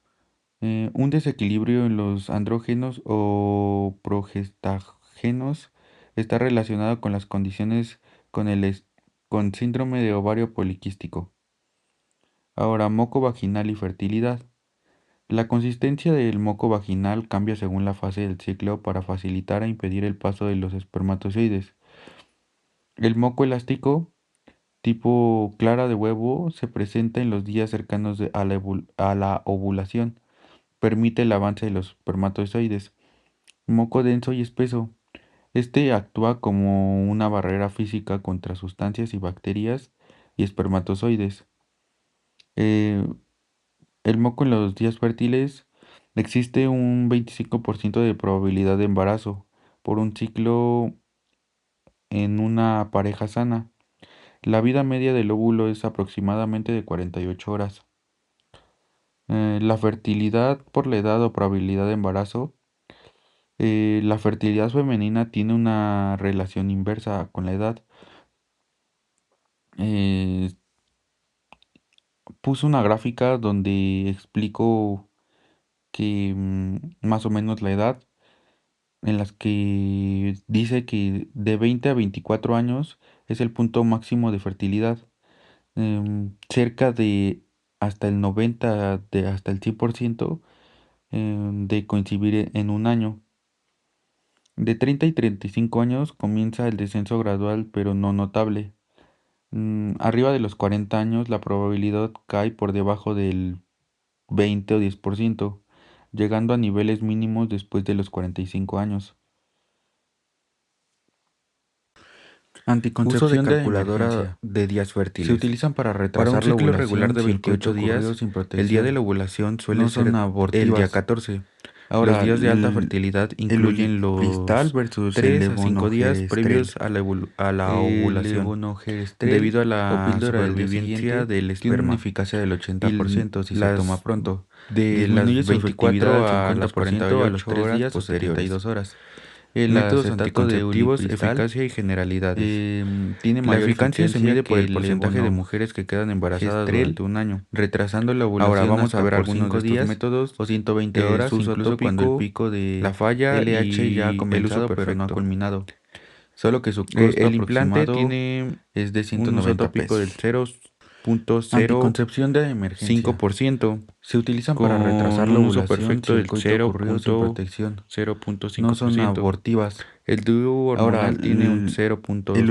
[SPEAKER 2] Un desequilibrio en los andrógenos o progestágenos está relacionado con las condiciones con con síndrome de ovario poliquístico. Ahora, moco vaginal y fertilidad. La consistencia del moco vaginal cambia según la fase del ciclo para facilitar e impedir el paso de los espermatozoides. El moco elástico, tipo clara de huevo, se presenta en los días cercanos a la ovulación. Permite el avance de los espermatozoides. Moco denso y espeso. Este actúa como una barrera física contra sustancias y bacterias y espermatozoides. Eh, el moco en los días fértiles existe un 25% de probabilidad de embarazo por un ciclo en una pareja sana. La vida media del óvulo es aproximadamente de 48 horas. La fertilidad por la edad o probabilidad de embarazo. La fertilidad femenina tiene una relación inversa con la edad. Eh, Puse una gráfica donde explico que más o menos la edad en las que dice que de 20 a 24 años es el punto máximo de fertilidad. Cerca de hasta el 90, de hasta el 100% de coincidir en un año. De 30 y 35 años comienza el descenso gradual pero no notable. Arriba de los 40 años la probabilidad cae por debajo del 20 o 10%, llegando a niveles mínimos después de los 45 años. Uso de
[SPEAKER 3] Anticoncepción de
[SPEAKER 2] calculadora
[SPEAKER 3] emergencia.
[SPEAKER 2] de días
[SPEAKER 3] Se
[SPEAKER 2] fértiles.
[SPEAKER 3] utilizan para
[SPEAKER 2] Para un
[SPEAKER 3] retrasar la
[SPEAKER 2] ciclo regular
[SPEAKER 3] ovulación
[SPEAKER 2] de
[SPEAKER 3] si el coito
[SPEAKER 2] 28
[SPEAKER 3] ocurrió
[SPEAKER 2] días,
[SPEAKER 3] sin
[SPEAKER 2] el día de la
[SPEAKER 3] protección.
[SPEAKER 2] ovulación suele
[SPEAKER 3] No son
[SPEAKER 2] ser el día
[SPEAKER 3] abortivas.
[SPEAKER 2] 14. Los
[SPEAKER 3] Ahora,
[SPEAKER 2] días de alta fertilidad
[SPEAKER 3] el
[SPEAKER 2] incluyen
[SPEAKER 3] ulipristal
[SPEAKER 2] los
[SPEAKER 3] versus el
[SPEAKER 2] 3 a 5 días previos
[SPEAKER 3] levonorgestrel.
[SPEAKER 2] a a la
[SPEAKER 3] El
[SPEAKER 2] ovulación,
[SPEAKER 3] levonorgestrel
[SPEAKER 2] debido a
[SPEAKER 3] o
[SPEAKER 2] la
[SPEAKER 3] píldora del día
[SPEAKER 2] supervivencia
[SPEAKER 3] siguiente
[SPEAKER 2] del
[SPEAKER 3] tiene una
[SPEAKER 2] esperma,
[SPEAKER 3] eficacia del
[SPEAKER 2] y
[SPEAKER 3] 80% si se toma
[SPEAKER 2] las
[SPEAKER 3] pronto.
[SPEAKER 2] disminuye
[SPEAKER 3] Las
[SPEAKER 2] su efectividad
[SPEAKER 3] 24
[SPEAKER 2] al
[SPEAKER 3] a las
[SPEAKER 2] 50% a los
[SPEAKER 3] 48
[SPEAKER 2] 3
[SPEAKER 3] horas
[SPEAKER 2] días o
[SPEAKER 3] posteriores.
[SPEAKER 2] 72 horas. El
[SPEAKER 3] Métodos
[SPEAKER 2] acetato de
[SPEAKER 3] anticonceptivos,
[SPEAKER 2] ulipristal
[SPEAKER 3] eficacia y generalidades.
[SPEAKER 2] tiene
[SPEAKER 3] La
[SPEAKER 2] mayor
[SPEAKER 3] eficacia se
[SPEAKER 2] eficacia
[SPEAKER 3] mide
[SPEAKER 2] que
[SPEAKER 3] por el
[SPEAKER 2] el
[SPEAKER 3] porcentaje de
[SPEAKER 2] levonorgestrel,
[SPEAKER 3] mujeres que quedan embarazadas durante un año, retrasando la
[SPEAKER 2] Ahora
[SPEAKER 3] ovulación
[SPEAKER 2] vamos a
[SPEAKER 3] hasta
[SPEAKER 2] ver
[SPEAKER 3] por
[SPEAKER 2] algunos de
[SPEAKER 3] 5
[SPEAKER 2] estos
[SPEAKER 3] días
[SPEAKER 2] métodos.
[SPEAKER 3] o 120
[SPEAKER 2] Su
[SPEAKER 3] horas,
[SPEAKER 2] uso
[SPEAKER 3] incluso cuando el
[SPEAKER 2] tópico,
[SPEAKER 3] pico
[SPEAKER 2] la
[SPEAKER 3] de
[SPEAKER 2] falla
[SPEAKER 3] LH ya ha
[SPEAKER 2] y el uso
[SPEAKER 3] comenzado pero no ha
[SPEAKER 2] perfecto.
[SPEAKER 3] culminado. Solo que su costo
[SPEAKER 2] El implante
[SPEAKER 3] aproximado
[SPEAKER 2] tiene
[SPEAKER 3] es de
[SPEAKER 2] un uso
[SPEAKER 3] 190
[SPEAKER 2] tópico del
[SPEAKER 3] pesos.
[SPEAKER 2] 0.05%,
[SPEAKER 3] Anticoncepción de emergencia. Se utilizan para retrasar
[SPEAKER 2] con
[SPEAKER 3] la
[SPEAKER 2] un uso
[SPEAKER 3] ovulación
[SPEAKER 2] perfecto
[SPEAKER 3] si el
[SPEAKER 2] del
[SPEAKER 3] coito ocurrió sin protección. No son
[SPEAKER 2] 0.05%.
[SPEAKER 3] abortivas.
[SPEAKER 2] El dúo
[SPEAKER 3] Ahora,
[SPEAKER 2] hormonal tiene un
[SPEAKER 3] el
[SPEAKER 2] 0.2%.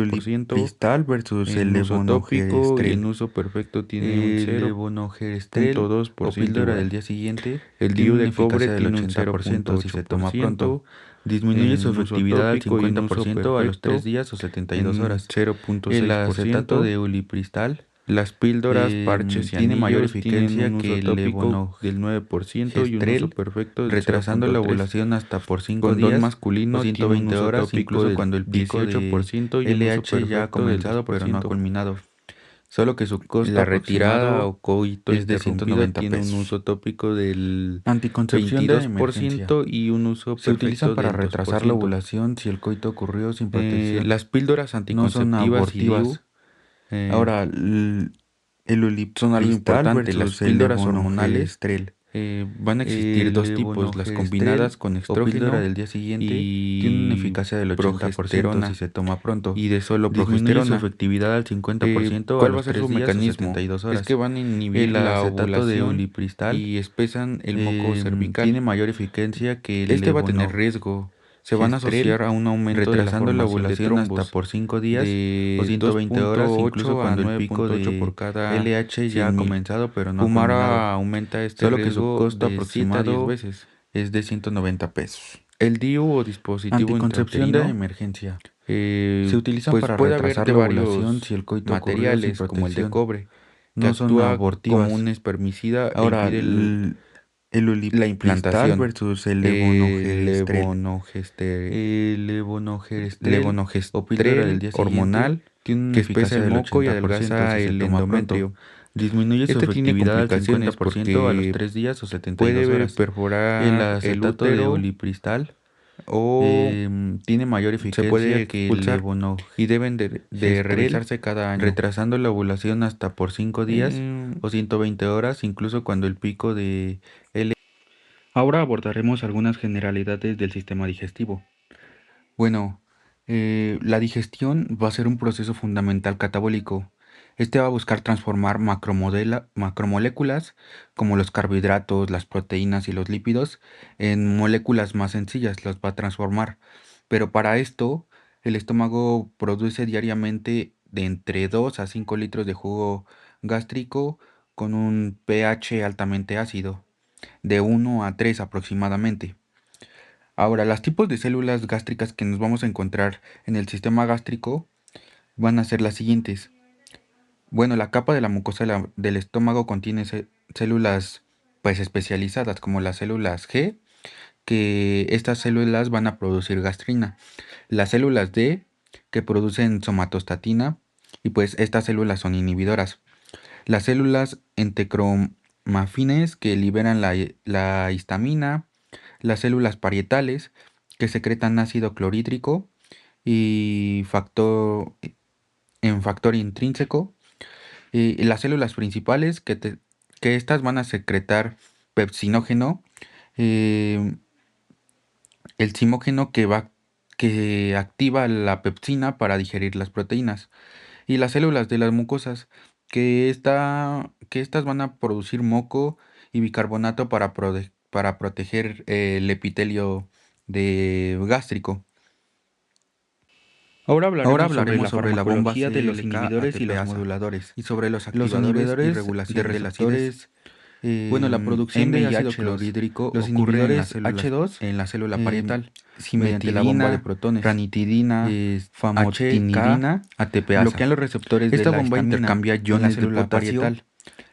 [SPEAKER 3] ulipristal versus el
[SPEAKER 2] En uso tópico y en
[SPEAKER 3] levonorgestrel.
[SPEAKER 2] uso perfecto tiene un
[SPEAKER 3] El
[SPEAKER 2] cero
[SPEAKER 3] levonorgestrel
[SPEAKER 2] punto dos por
[SPEAKER 3] o
[SPEAKER 2] ciento
[SPEAKER 3] píldora del
[SPEAKER 2] igual.
[SPEAKER 3] día siguiente
[SPEAKER 2] El
[SPEAKER 3] tiene
[SPEAKER 2] DIU
[SPEAKER 3] una
[SPEAKER 2] de cobre
[SPEAKER 3] eficacia del
[SPEAKER 2] tiene un
[SPEAKER 3] 80% si se toma pronto.
[SPEAKER 2] 0.8%,
[SPEAKER 3] Disminuye su
[SPEAKER 2] en uso
[SPEAKER 3] efectividad al
[SPEAKER 2] tópico y en uso
[SPEAKER 3] 50% a los 3
[SPEAKER 2] perfecto
[SPEAKER 3] días o 72
[SPEAKER 2] en
[SPEAKER 3] horas. El acetato
[SPEAKER 2] 0.6%.
[SPEAKER 3] de ulipristal
[SPEAKER 2] Las píldoras, parches y
[SPEAKER 3] tiene mayor
[SPEAKER 2] anillos tienen
[SPEAKER 3] eficacia
[SPEAKER 2] un
[SPEAKER 3] que
[SPEAKER 2] uso
[SPEAKER 3] el
[SPEAKER 2] tópico del 9% y un uso
[SPEAKER 3] levonorgestrel,
[SPEAKER 2] perfecto del
[SPEAKER 3] retrasando la
[SPEAKER 2] 0.3%.
[SPEAKER 3] ovulación hasta por 5
[SPEAKER 2] Condón
[SPEAKER 3] días o
[SPEAKER 2] masculino tiene un
[SPEAKER 3] 120
[SPEAKER 2] uso
[SPEAKER 3] horas,
[SPEAKER 2] tópico
[SPEAKER 3] incluso
[SPEAKER 2] del
[SPEAKER 3] cuando el pico de
[SPEAKER 2] 18% y un uso
[SPEAKER 3] LH ya ha
[SPEAKER 2] perfecto del
[SPEAKER 3] comenzado pero no ha
[SPEAKER 2] 2%.
[SPEAKER 3] culminado. Solo que su costo
[SPEAKER 2] La retirada
[SPEAKER 3] aproximado
[SPEAKER 2] o coito
[SPEAKER 3] es de
[SPEAKER 2] interrumpido
[SPEAKER 3] 190
[SPEAKER 2] tiene un
[SPEAKER 3] pesos.
[SPEAKER 2] uso tópico del
[SPEAKER 3] Anticoncepción de emergencia.
[SPEAKER 2] 22% y un uso
[SPEAKER 3] Se utilizan
[SPEAKER 2] perfecto
[SPEAKER 3] para
[SPEAKER 2] del
[SPEAKER 3] retrasar la
[SPEAKER 2] 2%.
[SPEAKER 3] ovulación si el coito ocurrió sin protección.
[SPEAKER 2] Las píldoras
[SPEAKER 3] No son
[SPEAKER 2] anticonceptivas y DIU
[SPEAKER 3] abortivas. Ahora, el
[SPEAKER 2] son algo
[SPEAKER 3] ulipristal
[SPEAKER 2] importante. Las
[SPEAKER 3] versus el
[SPEAKER 2] píldoras hormonales
[SPEAKER 3] levonorgestrel.
[SPEAKER 2] van a existir
[SPEAKER 3] El
[SPEAKER 2] dos tipos, las
[SPEAKER 3] levonorgestrel
[SPEAKER 2] combinadas con
[SPEAKER 3] o píldora
[SPEAKER 2] estrógeno
[SPEAKER 3] del día siguiente tiene una
[SPEAKER 2] y
[SPEAKER 3] eficacia del 80% si
[SPEAKER 2] progesterona
[SPEAKER 3] se toma pronto.
[SPEAKER 2] y de solo
[SPEAKER 3] Disminuye su
[SPEAKER 2] progesterona.
[SPEAKER 3] efectividad al 50% a
[SPEAKER 2] ¿Cuál va a
[SPEAKER 3] los
[SPEAKER 2] ser su
[SPEAKER 3] 3 días o
[SPEAKER 2] mecanismo?
[SPEAKER 3] 72
[SPEAKER 2] Es que
[SPEAKER 3] horas.
[SPEAKER 2] van a inhibir
[SPEAKER 3] El
[SPEAKER 2] la
[SPEAKER 3] acetato de
[SPEAKER 2] ovulación
[SPEAKER 3] ulipristal
[SPEAKER 2] y espesan el moco
[SPEAKER 3] tiene
[SPEAKER 2] cervical.
[SPEAKER 3] mayor eficacia que el
[SPEAKER 2] Este va a tener riesgo. Se van a
[SPEAKER 3] levonorgestrel,
[SPEAKER 2] asociar a un aumento de la
[SPEAKER 3] retrasando la
[SPEAKER 2] formación de
[SPEAKER 3] ovulación hasta
[SPEAKER 2] trombos
[SPEAKER 3] por 5 días o
[SPEAKER 2] de
[SPEAKER 3] 120 horas, incluso
[SPEAKER 2] 2.8 a
[SPEAKER 3] cuando el pico
[SPEAKER 2] 9.8 por
[SPEAKER 3] de
[SPEAKER 2] cada
[SPEAKER 3] LH ya ha
[SPEAKER 2] 100.000.
[SPEAKER 3] comenzado pero no ha
[SPEAKER 2] Fumar
[SPEAKER 3] culminado.
[SPEAKER 2] aumenta este
[SPEAKER 3] Solo que su
[SPEAKER 2] riesgo
[SPEAKER 3] costo
[SPEAKER 2] de 7 a 10
[SPEAKER 3] aproximado
[SPEAKER 2] veces.
[SPEAKER 3] es de 190 pesos.
[SPEAKER 2] El DIU o dispositivo
[SPEAKER 3] Anticoncepción de
[SPEAKER 2] intrauterino
[SPEAKER 3] emergencia. Se utilizan
[SPEAKER 2] pues
[SPEAKER 3] para
[SPEAKER 2] puede haber
[SPEAKER 3] retrasar
[SPEAKER 2] de
[SPEAKER 3] la ovulación
[SPEAKER 2] varios
[SPEAKER 3] si el coito ocurrió sin
[SPEAKER 2] materiales, como el de
[SPEAKER 3] protección.
[SPEAKER 2] cobre, que
[SPEAKER 3] No son
[SPEAKER 2] actúa como
[SPEAKER 3] abortivas.
[SPEAKER 2] un espermicida e
[SPEAKER 3] Ahora,
[SPEAKER 2] impide
[SPEAKER 3] el
[SPEAKER 2] la
[SPEAKER 3] ulipristal
[SPEAKER 2] implantación.
[SPEAKER 3] versus el
[SPEAKER 2] El
[SPEAKER 3] levonorgestrel o píldora del
[SPEAKER 2] levonorgestrel
[SPEAKER 3] día siguiente
[SPEAKER 2] hormonal
[SPEAKER 3] tiene una
[SPEAKER 2] que espesa
[SPEAKER 3] eficacia
[SPEAKER 2] el
[SPEAKER 3] del
[SPEAKER 2] moco y
[SPEAKER 3] 80%
[SPEAKER 2] adelgaza
[SPEAKER 3] si se
[SPEAKER 2] el
[SPEAKER 3] toma pronto.
[SPEAKER 2] endometrio.
[SPEAKER 3] Disminuye su
[SPEAKER 2] Este tiene
[SPEAKER 3] efectividad al
[SPEAKER 2] complicaciones
[SPEAKER 3] 50% a los
[SPEAKER 2] porque
[SPEAKER 3] 3 días o 72
[SPEAKER 2] puede
[SPEAKER 3] horas. El
[SPEAKER 2] perforar el
[SPEAKER 3] acetato de
[SPEAKER 2] útero
[SPEAKER 3] ulipristal o
[SPEAKER 2] tiene mayor
[SPEAKER 3] se
[SPEAKER 2] eficacia
[SPEAKER 3] puede
[SPEAKER 2] que el
[SPEAKER 3] expulsar
[SPEAKER 2] levonorgestrel
[SPEAKER 3] y deben de revisarse cada año,
[SPEAKER 2] retrasando la ovulación hasta por 5 días o 120 horas, incluso cuando el pico de L. Ahora abordaremos algunas generalidades del sistema digestivo. Bueno, la digestión va a ser un proceso fundamental catabólico. Este va a buscar transformar macromoléculas como los carbohidratos, las proteínas y los lípidos en moléculas más sencillas, las va a transformar. Pero para esto, el estómago produce diariamente de entre 2 a 5 litros de jugo gástrico con un pH altamente ácido, de 1 a 3 aproximadamente. Ahora, los tipos de células gástricas que nos vamos a encontrar en el sistema gástrico van a ser las siguientes. Bueno, la capa de la mucosa del estómago contiene células pues especializadas como las células G, que estas células van a producir gastrina. Las células D, que producen somatostatina, y pues estas células son inhibidoras. Las células entecromafines, que liberan la histamina. Las células parietales, que secretan ácido clorhídrico y factor intrínseco. Y las células principales, que estas van a secretar pepsinógeno, eh, el zimógeno que activa la pepsina para digerir las proteínas. Y las células de las mucosas, que estas van a producir moco y bicarbonato para proteger el epitelio gástrico. Ahora hablaremos sobre la bomba de los inhibidores y los moduladores, y sobre los activadores y regulación de receptores. Bueno, la producción de ácido clorhídrico ocurre en las células H2, en la célula parietal, mediante la bomba de protones, ranitidina, famotidina, ATPasa. Bloquean los receptores de la bomba intercambia iones de potasio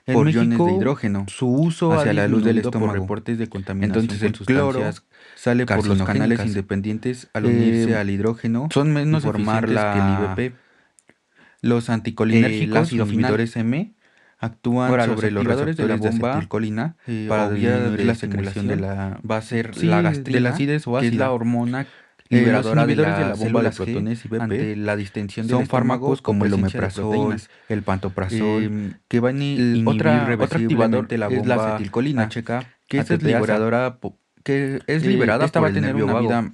[SPEAKER 2] por iones de hidrógeno su uso hacia la luz del estómago por reportes de contaminación. Entonces el cloro sale por los canales independientes al unirse al hidrógeno, son menos eficientes que el IVP. Los anticolinérgicos, los inhibidores M, actúan sobre los receptores de la bomba de acetilcolina para disminuir la secreción de la gastrina, de la acidez o ácida, que es la hormona liberadora de la bomba de protones IVP ante la distensión del estómago. Son fármacos como el omeprazol, el pantoprazol, que van a inhibir reversiblemente la bomba es la acetilcolina, HK, que es liberadora, esta va a tener una vida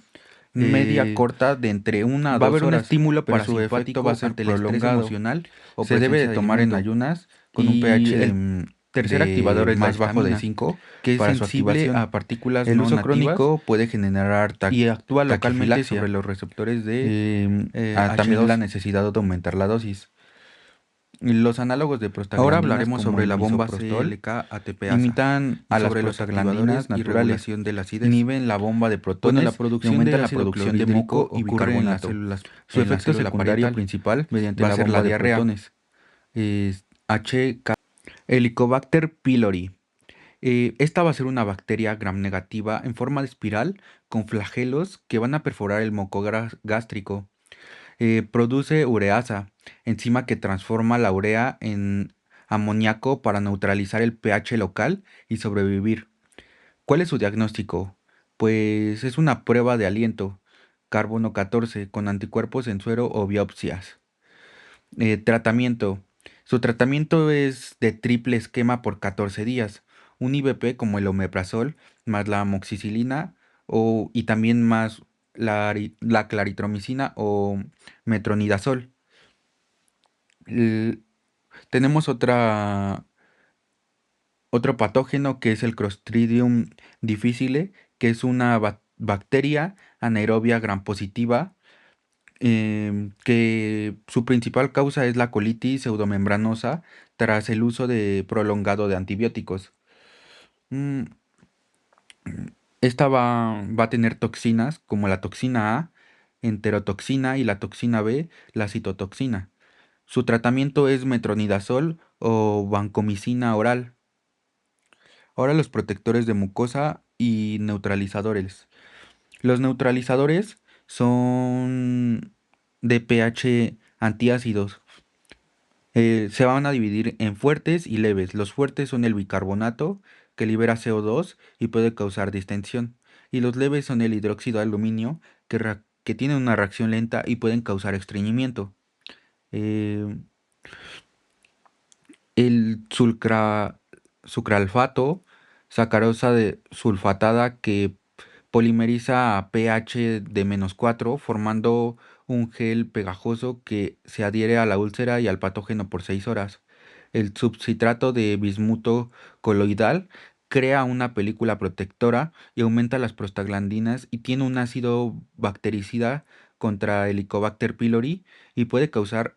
[SPEAKER 2] media corta de entre 1 a 2 horas. Va a haber un estímulo para su efecto va a ser prolongado, emocional, o se debe de tomar en ayunas con un pH tercer activador es más bajo de 5, que es sensible a partículas no nativas. El uso crónico puede generar y actúa localmente sobre los receptores de también la necesidad de aumentar la dosis. Los análogos de prostaglandinas. Ahora hablaremos sobre la bomba CLK ATPasa. Imitan a las prostaglandinas y regulación de la acidez. Inhiben la bomba de protones, la producción de producción de moco y bicarbonato. Su efecto secundario principal mediante la bomba de diarrea. HK Helicobacter pylori. Esta va a ser una bacteria gram negativa en forma de espiral con flagelos que van a perforar el moco gástrico. Produce ureasa, enzima que transforma la urea en amoníaco para neutralizar el pH local y sobrevivir. ¿Cuál es su diagnóstico? Pues es una prueba de aliento, carbono 14, con anticuerpos en suero o biopsias. Tratamiento. Su tratamiento es de triple esquema por 14 días. Un IVP como el omeprazol, más la amoxicilina y también más la claritromicina o metronidazol. Tenemos otro patógeno que es el Clostridium difficile, que es una bacteria anaerobia gram positiva, que su principal causa es la colitis pseudomembranosa tras el uso prolongado de antibióticos. Esta va a tener toxinas como la toxina A, enterotoxina, y la toxina B, la citotoxina. Su tratamiento es metronidazol o vancomicina oral. Ahora los protectores de mucosa y neutralizadores. Los neutralizadores son de pH antiácidos. Se van a dividir en fuertes y leves. Los fuertes son el bicarbonato, que libera CO2 y puede causar distensión. y los leves son el hidróxido de aluminio, que tienen una reacción lenta y pueden causar estreñimiento. Eh, el sucralfato, sacarosa sulfatada que polimeriza a pH de -4, formando un gel pegajoso que se adhiere a la úlcera y al patógeno por 6 horas. El subcitrato de bismuto coloidal crea una película protectora y aumenta las prostaglandinas y tiene un ácido bactericida contra Helicobacter pylori y puede causar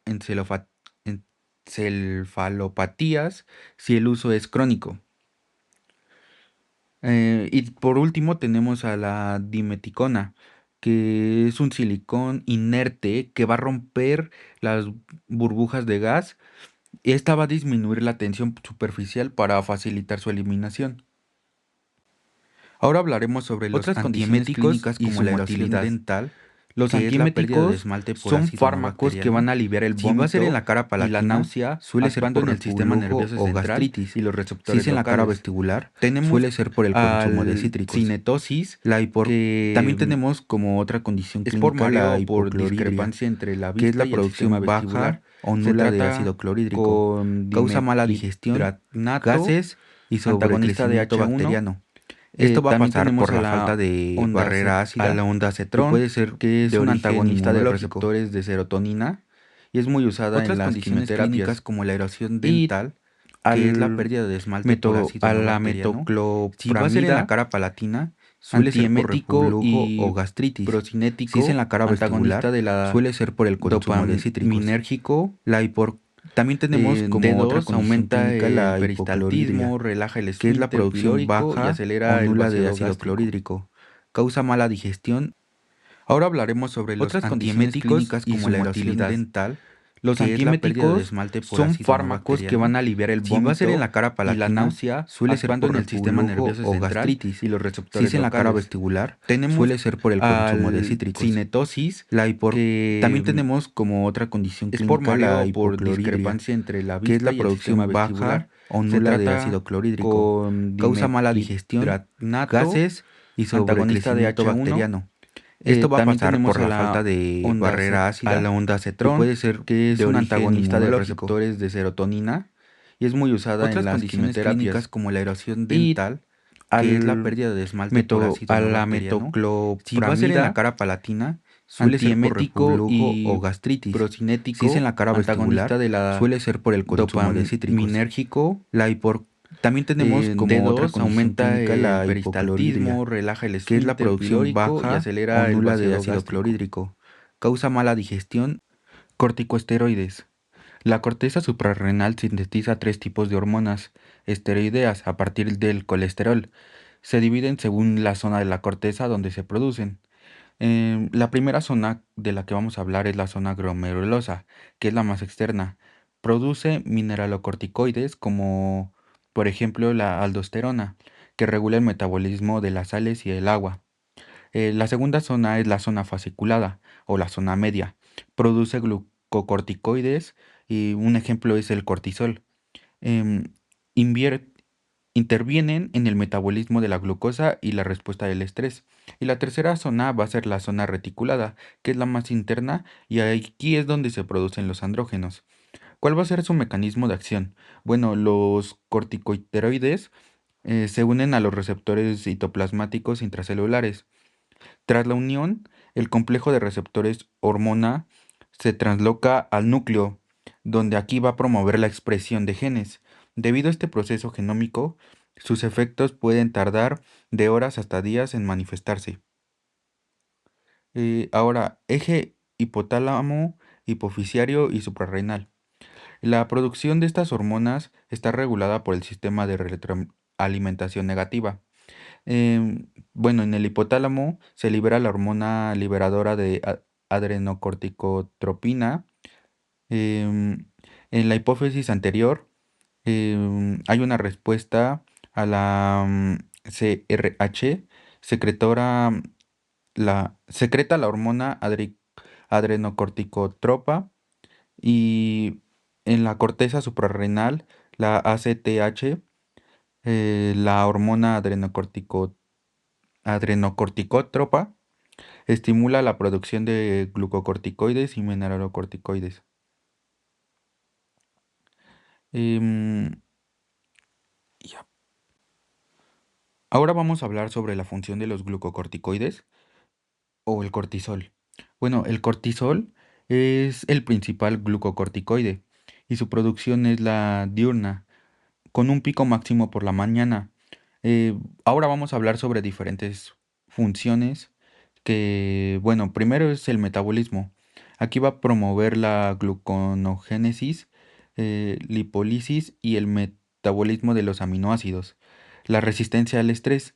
[SPEAKER 2] encefalopatías si el uso es crónico. Y por último tenemos a la dimeticona, que es un silicón inerte que va a romper las burbujas de gas. Esta va a disminuir la tensión superficial para facilitar su eliminación. Ahora hablaremos sobre los
[SPEAKER 3] Otras condiciones
[SPEAKER 2] antieméticos
[SPEAKER 3] clínicas
[SPEAKER 2] y
[SPEAKER 3] como
[SPEAKER 2] su
[SPEAKER 3] la
[SPEAKER 2] motilidad
[SPEAKER 3] erosión
[SPEAKER 2] dental. Los
[SPEAKER 3] que es la pérdida de
[SPEAKER 2] antieméticos
[SPEAKER 3] esmalte por
[SPEAKER 2] son
[SPEAKER 3] ácido no
[SPEAKER 2] fármacos que
[SPEAKER 3] bacteriano.
[SPEAKER 2] van a aliviar el
[SPEAKER 3] Si va a ser en
[SPEAKER 2] vómito
[SPEAKER 3] la cara
[SPEAKER 2] y la
[SPEAKER 3] palatina,
[SPEAKER 2] náusea,
[SPEAKER 3] suele ser
[SPEAKER 2] actuando
[SPEAKER 3] por
[SPEAKER 2] en el sistema
[SPEAKER 3] reflujo
[SPEAKER 2] nervioso
[SPEAKER 3] o
[SPEAKER 2] central
[SPEAKER 3] gastritis.
[SPEAKER 2] y los
[SPEAKER 3] Si
[SPEAKER 2] receptores
[SPEAKER 3] es en la cara
[SPEAKER 2] locales.
[SPEAKER 3] vestibular,
[SPEAKER 2] Tenemos
[SPEAKER 3] suele ser por el consumo de
[SPEAKER 2] al
[SPEAKER 3] cítricos.
[SPEAKER 2] cinetosis,
[SPEAKER 3] También
[SPEAKER 2] que
[SPEAKER 3] tenemos como otra condición
[SPEAKER 2] es por
[SPEAKER 3] clínica la
[SPEAKER 2] mareo o por
[SPEAKER 3] hipocloridria,
[SPEAKER 2] discrepancia entre la
[SPEAKER 3] que es
[SPEAKER 2] vista
[SPEAKER 3] la
[SPEAKER 2] y el sistema
[SPEAKER 3] producción
[SPEAKER 2] vestibular.
[SPEAKER 3] baja o
[SPEAKER 2] Se
[SPEAKER 3] nula de
[SPEAKER 2] trata
[SPEAKER 3] ácido clorhídrico.
[SPEAKER 2] con
[SPEAKER 3] Causa mala digestión,
[SPEAKER 2] dimethyltriptanato,
[SPEAKER 3] gases y
[SPEAKER 2] antagonista de
[SPEAKER 3] sobrecrecimiento
[SPEAKER 2] H1.
[SPEAKER 3] bacteriano. Esto va a
[SPEAKER 2] También
[SPEAKER 3] pasar
[SPEAKER 2] tenemos
[SPEAKER 3] por la falta de barrera
[SPEAKER 2] a
[SPEAKER 3] ácida
[SPEAKER 2] la
[SPEAKER 3] y
[SPEAKER 2] ondansetron,
[SPEAKER 3] puede ser
[SPEAKER 2] que es
[SPEAKER 3] de
[SPEAKER 2] un
[SPEAKER 3] origen
[SPEAKER 2] antagonista de
[SPEAKER 3] inmunológico.
[SPEAKER 2] receptores de serotonina y es muy usada en
[SPEAKER 3] Otras
[SPEAKER 2] las
[SPEAKER 3] condiciones clínicas
[SPEAKER 2] quimioterapias.
[SPEAKER 3] como la erosión
[SPEAKER 2] Y
[SPEAKER 3] dental, que es la
[SPEAKER 2] al
[SPEAKER 3] pérdida de esmalte por ácido
[SPEAKER 2] a
[SPEAKER 3] no
[SPEAKER 2] la
[SPEAKER 3] bacteriano. Si va a ser en la
[SPEAKER 2] metoclopramida,
[SPEAKER 3] cara palatina, suele ser por
[SPEAKER 2] antiemético
[SPEAKER 3] reflujo o
[SPEAKER 2] y
[SPEAKER 3] gastritis. Si es
[SPEAKER 2] procinético,
[SPEAKER 3] en la cara
[SPEAKER 2] antagonista
[SPEAKER 3] vestibular,
[SPEAKER 2] de la
[SPEAKER 3] suele ser por el consumo de cítricos.
[SPEAKER 2] dopaminérgico.
[SPEAKER 3] También tenemos como otra
[SPEAKER 2] D2
[SPEAKER 3] condición
[SPEAKER 2] aumenta
[SPEAKER 3] clínica
[SPEAKER 2] el
[SPEAKER 3] la hipocloridria,
[SPEAKER 2] peristaltismo, relaja el
[SPEAKER 3] que es la
[SPEAKER 2] esfínter
[SPEAKER 3] producción
[SPEAKER 2] pilórico y
[SPEAKER 3] baja o
[SPEAKER 2] acelera el
[SPEAKER 3] nula de
[SPEAKER 2] vaciado
[SPEAKER 3] ácido
[SPEAKER 2] gástrico.
[SPEAKER 3] clorhídrico. Causa mala digestión.
[SPEAKER 2] Ahora hablaremos sobre los
[SPEAKER 3] Otras condiciones
[SPEAKER 2] antieméticos
[SPEAKER 3] clínicas
[SPEAKER 2] y
[SPEAKER 3] como
[SPEAKER 2] su
[SPEAKER 3] la erosión
[SPEAKER 2] motilidad.
[SPEAKER 3] dental,
[SPEAKER 2] Los
[SPEAKER 3] que es la pérdida de
[SPEAKER 2] antieméticos
[SPEAKER 3] esmalte por
[SPEAKER 2] son
[SPEAKER 3] ácido no
[SPEAKER 2] fármacos que
[SPEAKER 3] bacteriano.
[SPEAKER 2] van a aliviar el
[SPEAKER 3] Si va a ser en
[SPEAKER 2] vómito
[SPEAKER 3] la cara
[SPEAKER 2] y la
[SPEAKER 3] palatina,
[SPEAKER 2] náusea,
[SPEAKER 3] suele ser
[SPEAKER 2] actuando
[SPEAKER 3] por
[SPEAKER 2] en el sistema
[SPEAKER 3] reflujo
[SPEAKER 2] nervioso
[SPEAKER 3] o
[SPEAKER 2] central
[SPEAKER 3] gastritis.
[SPEAKER 2] y los
[SPEAKER 3] Si
[SPEAKER 2] receptores
[SPEAKER 3] es en la cara
[SPEAKER 2] locales.
[SPEAKER 3] vestibular,
[SPEAKER 2] Tenemos
[SPEAKER 3] suele ser por el consumo de
[SPEAKER 2] al
[SPEAKER 3] cítricos.
[SPEAKER 2] cinetosis,
[SPEAKER 3] También
[SPEAKER 2] que
[SPEAKER 3] tenemos como otra condición
[SPEAKER 2] es por
[SPEAKER 3] clínica la
[SPEAKER 2] mareo o por
[SPEAKER 3] hipocloridria,
[SPEAKER 2] discrepancia entre la
[SPEAKER 3] que es
[SPEAKER 2] vista
[SPEAKER 3] la
[SPEAKER 2] y el sistema
[SPEAKER 3] producción
[SPEAKER 2] vestibular.
[SPEAKER 3] baja o
[SPEAKER 2] Se
[SPEAKER 3] nula de
[SPEAKER 2] trata
[SPEAKER 3] ácido clorhídrico.
[SPEAKER 2] con
[SPEAKER 3] Causa mala digestión,
[SPEAKER 2] dimethyltriptanato,
[SPEAKER 3] gases y
[SPEAKER 2] antagonista de
[SPEAKER 3] sobrecrecimiento
[SPEAKER 2] H1.
[SPEAKER 3] bacteriano. Esto va a
[SPEAKER 2] También
[SPEAKER 3] pasar
[SPEAKER 2] tenemos
[SPEAKER 3] por la falta de barrera
[SPEAKER 2] a la
[SPEAKER 3] ácida y
[SPEAKER 2] ondansetron,
[SPEAKER 3] puede ser
[SPEAKER 2] que es
[SPEAKER 3] de
[SPEAKER 2] un
[SPEAKER 3] origen
[SPEAKER 2] antagonista de
[SPEAKER 3] inmunológico.
[SPEAKER 2] receptores de serotonina y es muy usada en
[SPEAKER 3] Otras
[SPEAKER 2] las
[SPEAKER 3] condiciones clínicas
[SPEAKER 2] quimioterapias.
[SPEAKER 3] como la erosión
[SPEAKER 2] Y
[SPEAKER 3] dental, que es la
[SPEAKER 2] al
[SPEAKER 3] pérdida de esmalte por ácido
[SPEAKER 2] a
[SPEAKER 3] no
[SPEAKER 2] la
[SPEAKER 3] bacteriano. Si va a ser en la
[SPEAKER 2] metoclopramida,
[SPEAKER 3] cara palatina, suele ser por
[SPEAKER 2] antiemético
[SPEAKER 3] reflujo o
[SPEAKER 2] y
[SPEAKER 3] gastritis. Si es en
[SPEAKER 2] procinético,
[SPEAKER 3] la cara
[SPEAKER 2] antagonista
[SPEAKER 3] vestibular,
[SPEAKER 2] de la
[SPEAKER 3] suele ser por el consumo de cítricos.
[SPEAKER 2] dopaminérgico.
[SPEAKER 3] También tenemos como otra
[SPEAKER 2] D2
[SPEAKER 3] condición
[SPEAKER 2] aumenta
[SPEAKER 3] clínica
[SPEAKER 2] el
[SPEAKER 3] la hipocloridria,
[SPEAKER 2] peristaltismo, relaja el
[SPEAKER 3] que es la
[SPEAKER 2] esfínter
[SPEAKER 3] producción
[SPEAKER 2] pilórico y
[SPEAKER 3] baja o
[SPEAKER 2] acelera el
[SPEAKER 3] nula de
[SPEAKER 2] vaciado
[SPEAKER 3] ácido
[SPEAKER 2] gástrico.
[SPEAKER 3] clorhídrico. Causa mala digestión.
[SPEAKER 2] Corticosteroides. La corteza suprarrenal sintetiza tres tipos de hormonas esteroideas a partir del colesterol. Se dividen según la zona de la corteza donde se producen. La primera zona de la que vamos a hablar es la zona glomerulosa, que es la más externa. Produce mineralocorticoides como, por ejemplo, la aldosterona, que regula el metabolismo de las sales y el agua. La segunda zona es la zona fasciculada o la zona media. Produce glucocorticoides y un ejemplo es el cortisol. Em, invier- Intervienen en el metabolismo de la glucosa y la respuesta del estrés. Y la tercera zona va a ser la zona reticulada, que es la más interna y aquí es donde se producen los andrógenos. ¿Cuál va a ser su mecanismo de acción? Bueno, los corticosteroides se unen a los receptores citoplasmáticos intracelulares. Tras la unión, el complejo de receptores hormona se transloca al núcleo, donde aquí va a promover la expresión de genes. Debido a este proceso genómico, sus efectos pueden tardar de horas hasta días en manifestarse. Ahora, eje hipotálamo, hipofisiario y suprarrenal. La producción de estas hormonas está regulada por el sistema de retroalimentación negativa. Bueno, en el hipotálamo se libera la hormona liberadora de adrenocorticotropina. Em, en la hipófisis anterior hay una respuesta a la CRH, secretora, secreta la hormona adrenocorticotropa y en la corteza suprarrenal la ACTH, la hormona adrenocorticotropina adrenocorticótropa, estimula la producción de glucocorticoides y mineralocorticoides. Em, ya. Ahora vamos a hablar sobre la función de los glucocorticoides o el cortisol. Bueno, el cortisol es el principal glucocorticoide y su producción es la diurna, con un pico máximo por la mañana. Ahora vamos a hablar sobre diferentes funciones que, bueno, primero es el metabolismo. Aquí va a promover la gluconogénesis, lipólisis y el metabolismo de los aminoácidos. La resistencia al estrés.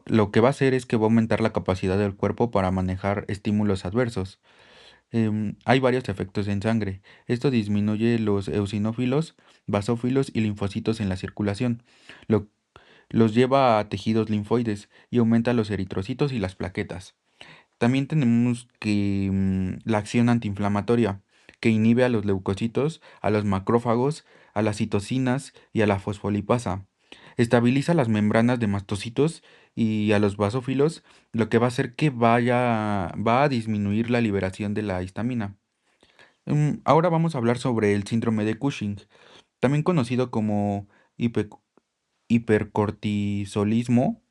[SPEAKER 2] Lo que va a hacer es que va a aumentar la capacidad del cuerpo para manejar estímulos adversos. Hay varios efectos en sangre. Esto disminuye los eosinófilos, basófilos y linfocitos en la circulación. Lo los lleva a tejidos linfoides y aumenta los eritrocitos y las plaquetas. También tenemos que la acción antiinflamatoria, que inhibe a los leucocitos, a los macrófagos, a las citocinas y a la fosfolipasa. Estabiliza las membranas de mastocitos y a los basófilos, lo que va a hacer que va a disminuir la liberación de la histamina. Ahora vamos a hablar sobre el síndrome de Cushing, también conocido como hipercortisolismo.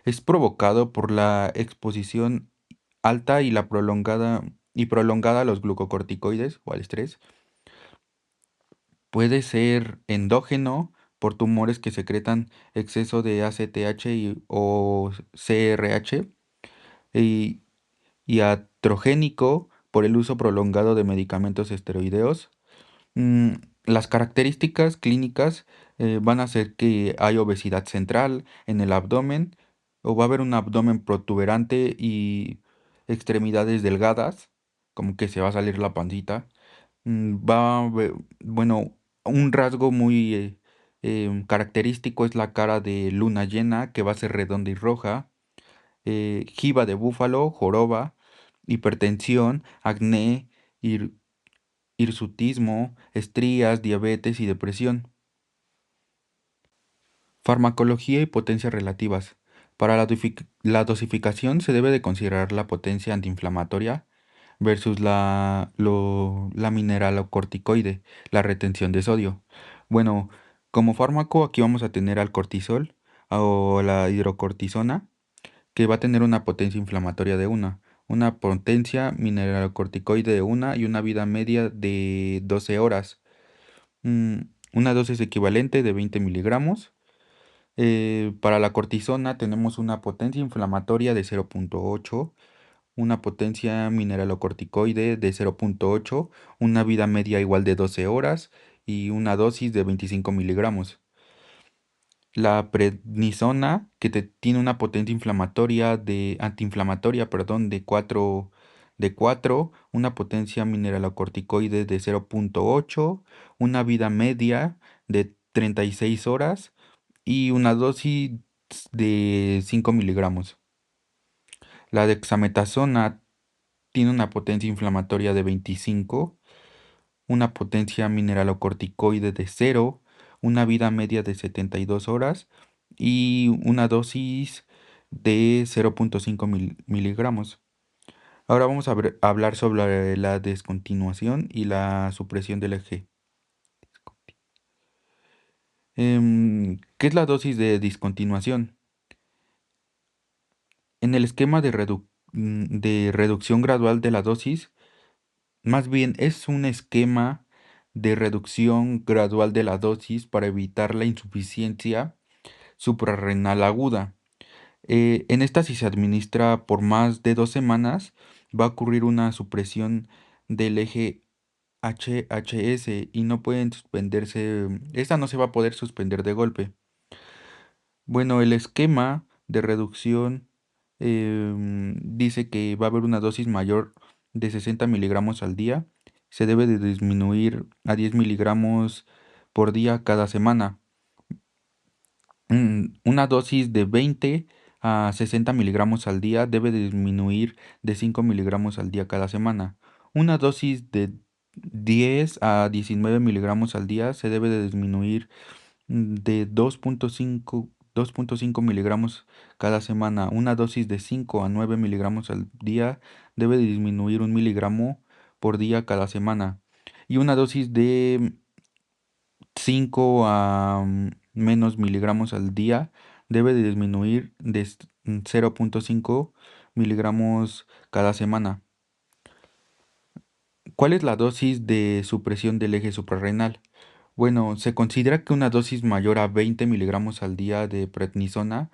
[SPEAKER 2] Es provocado por la exposición alta y prolongada a los glucocorticoides o al estrés. Puede ser endógeno por tumores que secretan exceso de ACTH o CRH y, y atrogénico por el uso prolongado de medicamentos esteroideos. Mm, las características clínicas van a ser que hay obesidad central en el abdomen, o va a haber un abdomen protuberante y extremidades delgadas, como que se va a salir la pancita. Bueno, un rasgo muy característico es la cara de luna llena, que va a ser redonda y roja, jiba de búfalo, joroba, hipertensión, acné, hirsutismo, estrías, diabetes y depresión. Farmacología y potencia relativas. Para la dosificación se debe de considerar la potencia antiinflamatoria versus la mineralocorticoide, la retención de sodio. Bueno, como fármaco aquí vamos a tener al cortisol o la hidrocortisona, que va a tener una potencia inflamatoria de una potencia mineralocorticoide de y una vida media de 12 horas. Mm, una dosis equivalente de 20 miligramos. Para la cortisona tenemos una potencia inflamatoria de 0,8, una potencia mineralocorticoide de 0,8, una vida media igual de 12 horas y una dosis de 25 miligramos. La prednisona, que tiene una potencia antiinflamatoria, perdón, de 4, una potencia mineralocorticoide de 0,8, una vida media de 36 horas y una dosis de 5 miligramos. La dexametasona tiene una potencia inflamatoria de 25, una potencia mineralocorticoide de 0, una vida media de 72 horas y una dosis de 0,5 miligramos. Ahora vamos a hablar sobre la descontinuación y la supresión del eje. ¿Qué es la dosis de discontinuación? En el esquema de reducción gradual de la dosis, más bien es un esquema de reducción gradual de la dosis para evitar la insuficiencia suprarrenal aguda. En esta, si se administra por más de 2 semanas, va a ocurrir una supresión del eje HHS y no pueden suspenderse, esta no se va a poder suspender de golpe. Bueno, el esquema de reducción dice que va a haber una dosis mayor de 60 miligramos al día. Se debe de disminuir a 10 miligramos por día cada semana. Una dosis de 20 a 60 miligramos al día debe de disminuir de 5 miligramos al día cada semana. Una dosis de 10 a 19 miligramos al día se debe de disminuir de 2.5 miligramos cada semana. Una dosis de 5 a 9 miligramos al día debe de disminuir 1 miligramo por día cada semana. Y una dosis de 5 a menos miligramos al día debe de disminuir de 0.5 miligramos cada semana. ¿Cuál es la dosis de supresión del eje suprarrenal? Bueno, se considera que una dosis mayor a 20 miligramos al día de prednisona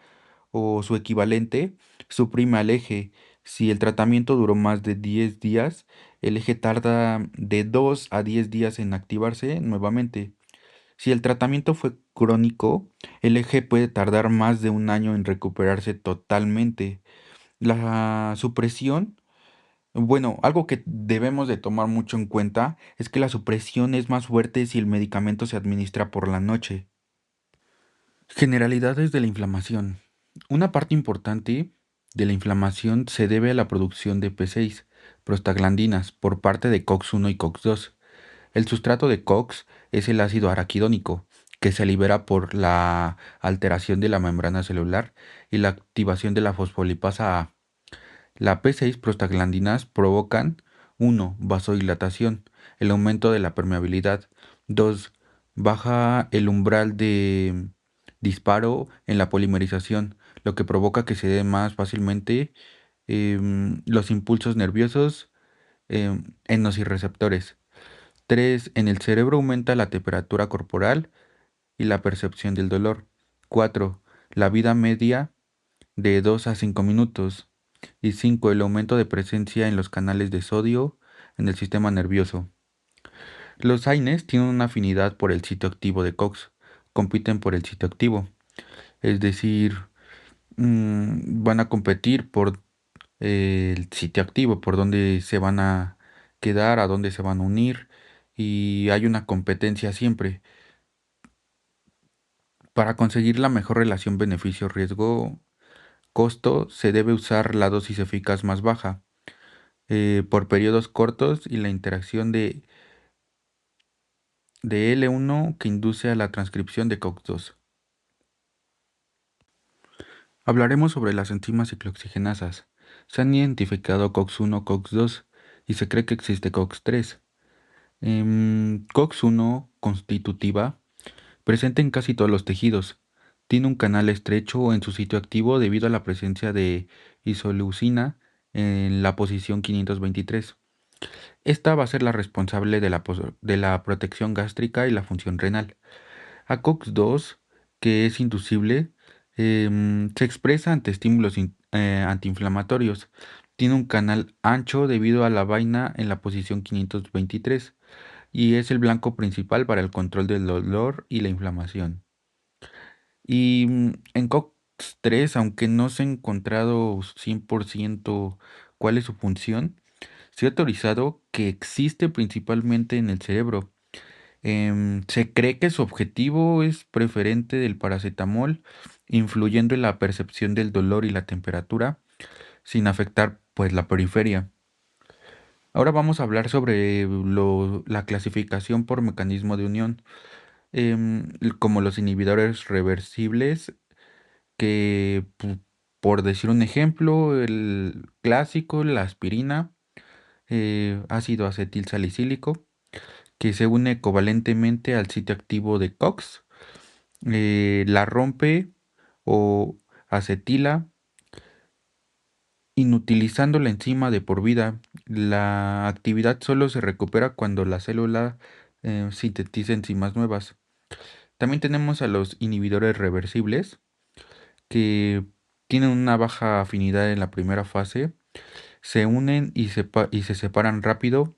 [SPEAKER 2] o su equivalente suprime al eje. Si el tratamiento duró más de 10 días, el eje tarda de 2 a 10 días en activarse nuevamente. Si el tratamiento fue crónico, el eje puede tardar más de un año en recuperarse totalmente. La supresión, bueno, algo que debemos de tomar mucho en cuenta es que la supresión es más fuerte si el medicamento se administra por la noche. Generalidades de la inflamación. Una parte importante de la inflamación se debe a la producción de P6, prostaglandinas, por parte de COX-1 y COX-2. El sustrato de COX es el ácido araquidónico, que se libera por la alteración de la membrana celular y la activación de la fosfolipasa A. La P6 prostaglandinas provocan 1. Vasodilatación, el aumento de la permeabilidad. 2. Baja el umbral de disparo en la polimerización, lo que provoca que se den más fácilmente los impulsos nerviosos en los receptores. 3. En el cerebro aumenta la temperatura corporal y la percepción del dolor. 4. La vida media de 2 a 5 minutos. Y 5. El aumento de presencia en los canales de sodio en el sistema nervioso. Los AINES tienen una afinidad por el sitio activo de COX, compiten por el sitio activo, es decir, van a competir por el sitio activo, por dónde se van a quedar, a dónde se van a unir, y hay una competencia siempre. Para conseguir la mejor relación beneficio-riesgo-costo, se debe usar la dosis eficaz más baja, por periodos cortos y la interacción de L1 que induce a la transcripción de COX-2. Hablaremos sobre las enzimas ciclooxigenasas. Se han identificado COX-1, COX-2 y se cree que existe COX-3. COX-1 constitutiva, presente en casi todos los tejidos. Tiene un canal estrecho en su sitio activo debido a la presencia de isoleucina en la posición 523. Esta va a ser la responsable de la protección gástrica y la función renal. A COX-2, que es inducible, se expresa ante estímulos antiinflamatorios. Tiene un canal ancho debido a la vaina en la posición 523 y es el blanco principal para el control del dolor y la inflamación. Y en COX-3, aunque no se ha encontrado 100% cuál es su función, se ha autorizado que existe principalmente en el cerebro. Se cree que su objetivo es preferente del paracetamol, influyendo en la percepción del dolor y la temperatura, sin afectar pues la periferia. Ahora vamos a hablar sobre la clasificación por mecanismo de unión, como los inhibidores reversibles, que por decir un ejemplo, el clásico, la aspirina, ácido acetil salicílico, que se une covalentemente al sitio activo de COX, la rompe o acetila, inutilizando la enzima de por vida. La actividad solo se recupera cuando la célula sintetiza enzimas nuevas. También tenemos a los inhibidores reversibles, que tienen una baja afinidad en la primera fase, se unen y se separan rápido.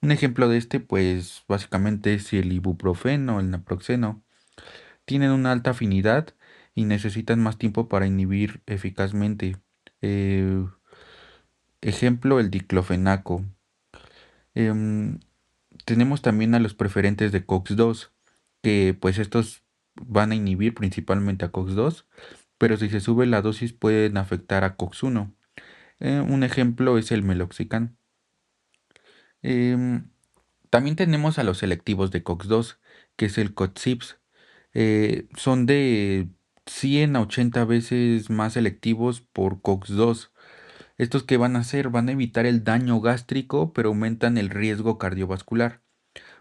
[SPEAKER 2] Un ejemplo de este, pues básicamente es el ibuprofeno o el naproxeno. Tienen una alta afinidad y necesitan más tiempo para inhibir eficazmente. Eh, Ejemplo, el diclofenaco. Em, Tenemos también a los preferentes de COX-2, que pues estos van a inhibir principalmente a COX-2, pero si se sube la dosis pueden afectar a COX-1. Un ejemplo es el meloxicam. Em, También tenemos a los selectivos de COX-2, que es el COTSIPS. Son de 100 a 80 veces más selectivos por COX-2. ¿Estos qué van a hacer? Van a evitar el daño gástrico, pero aumentan el riesgo cardiovascular.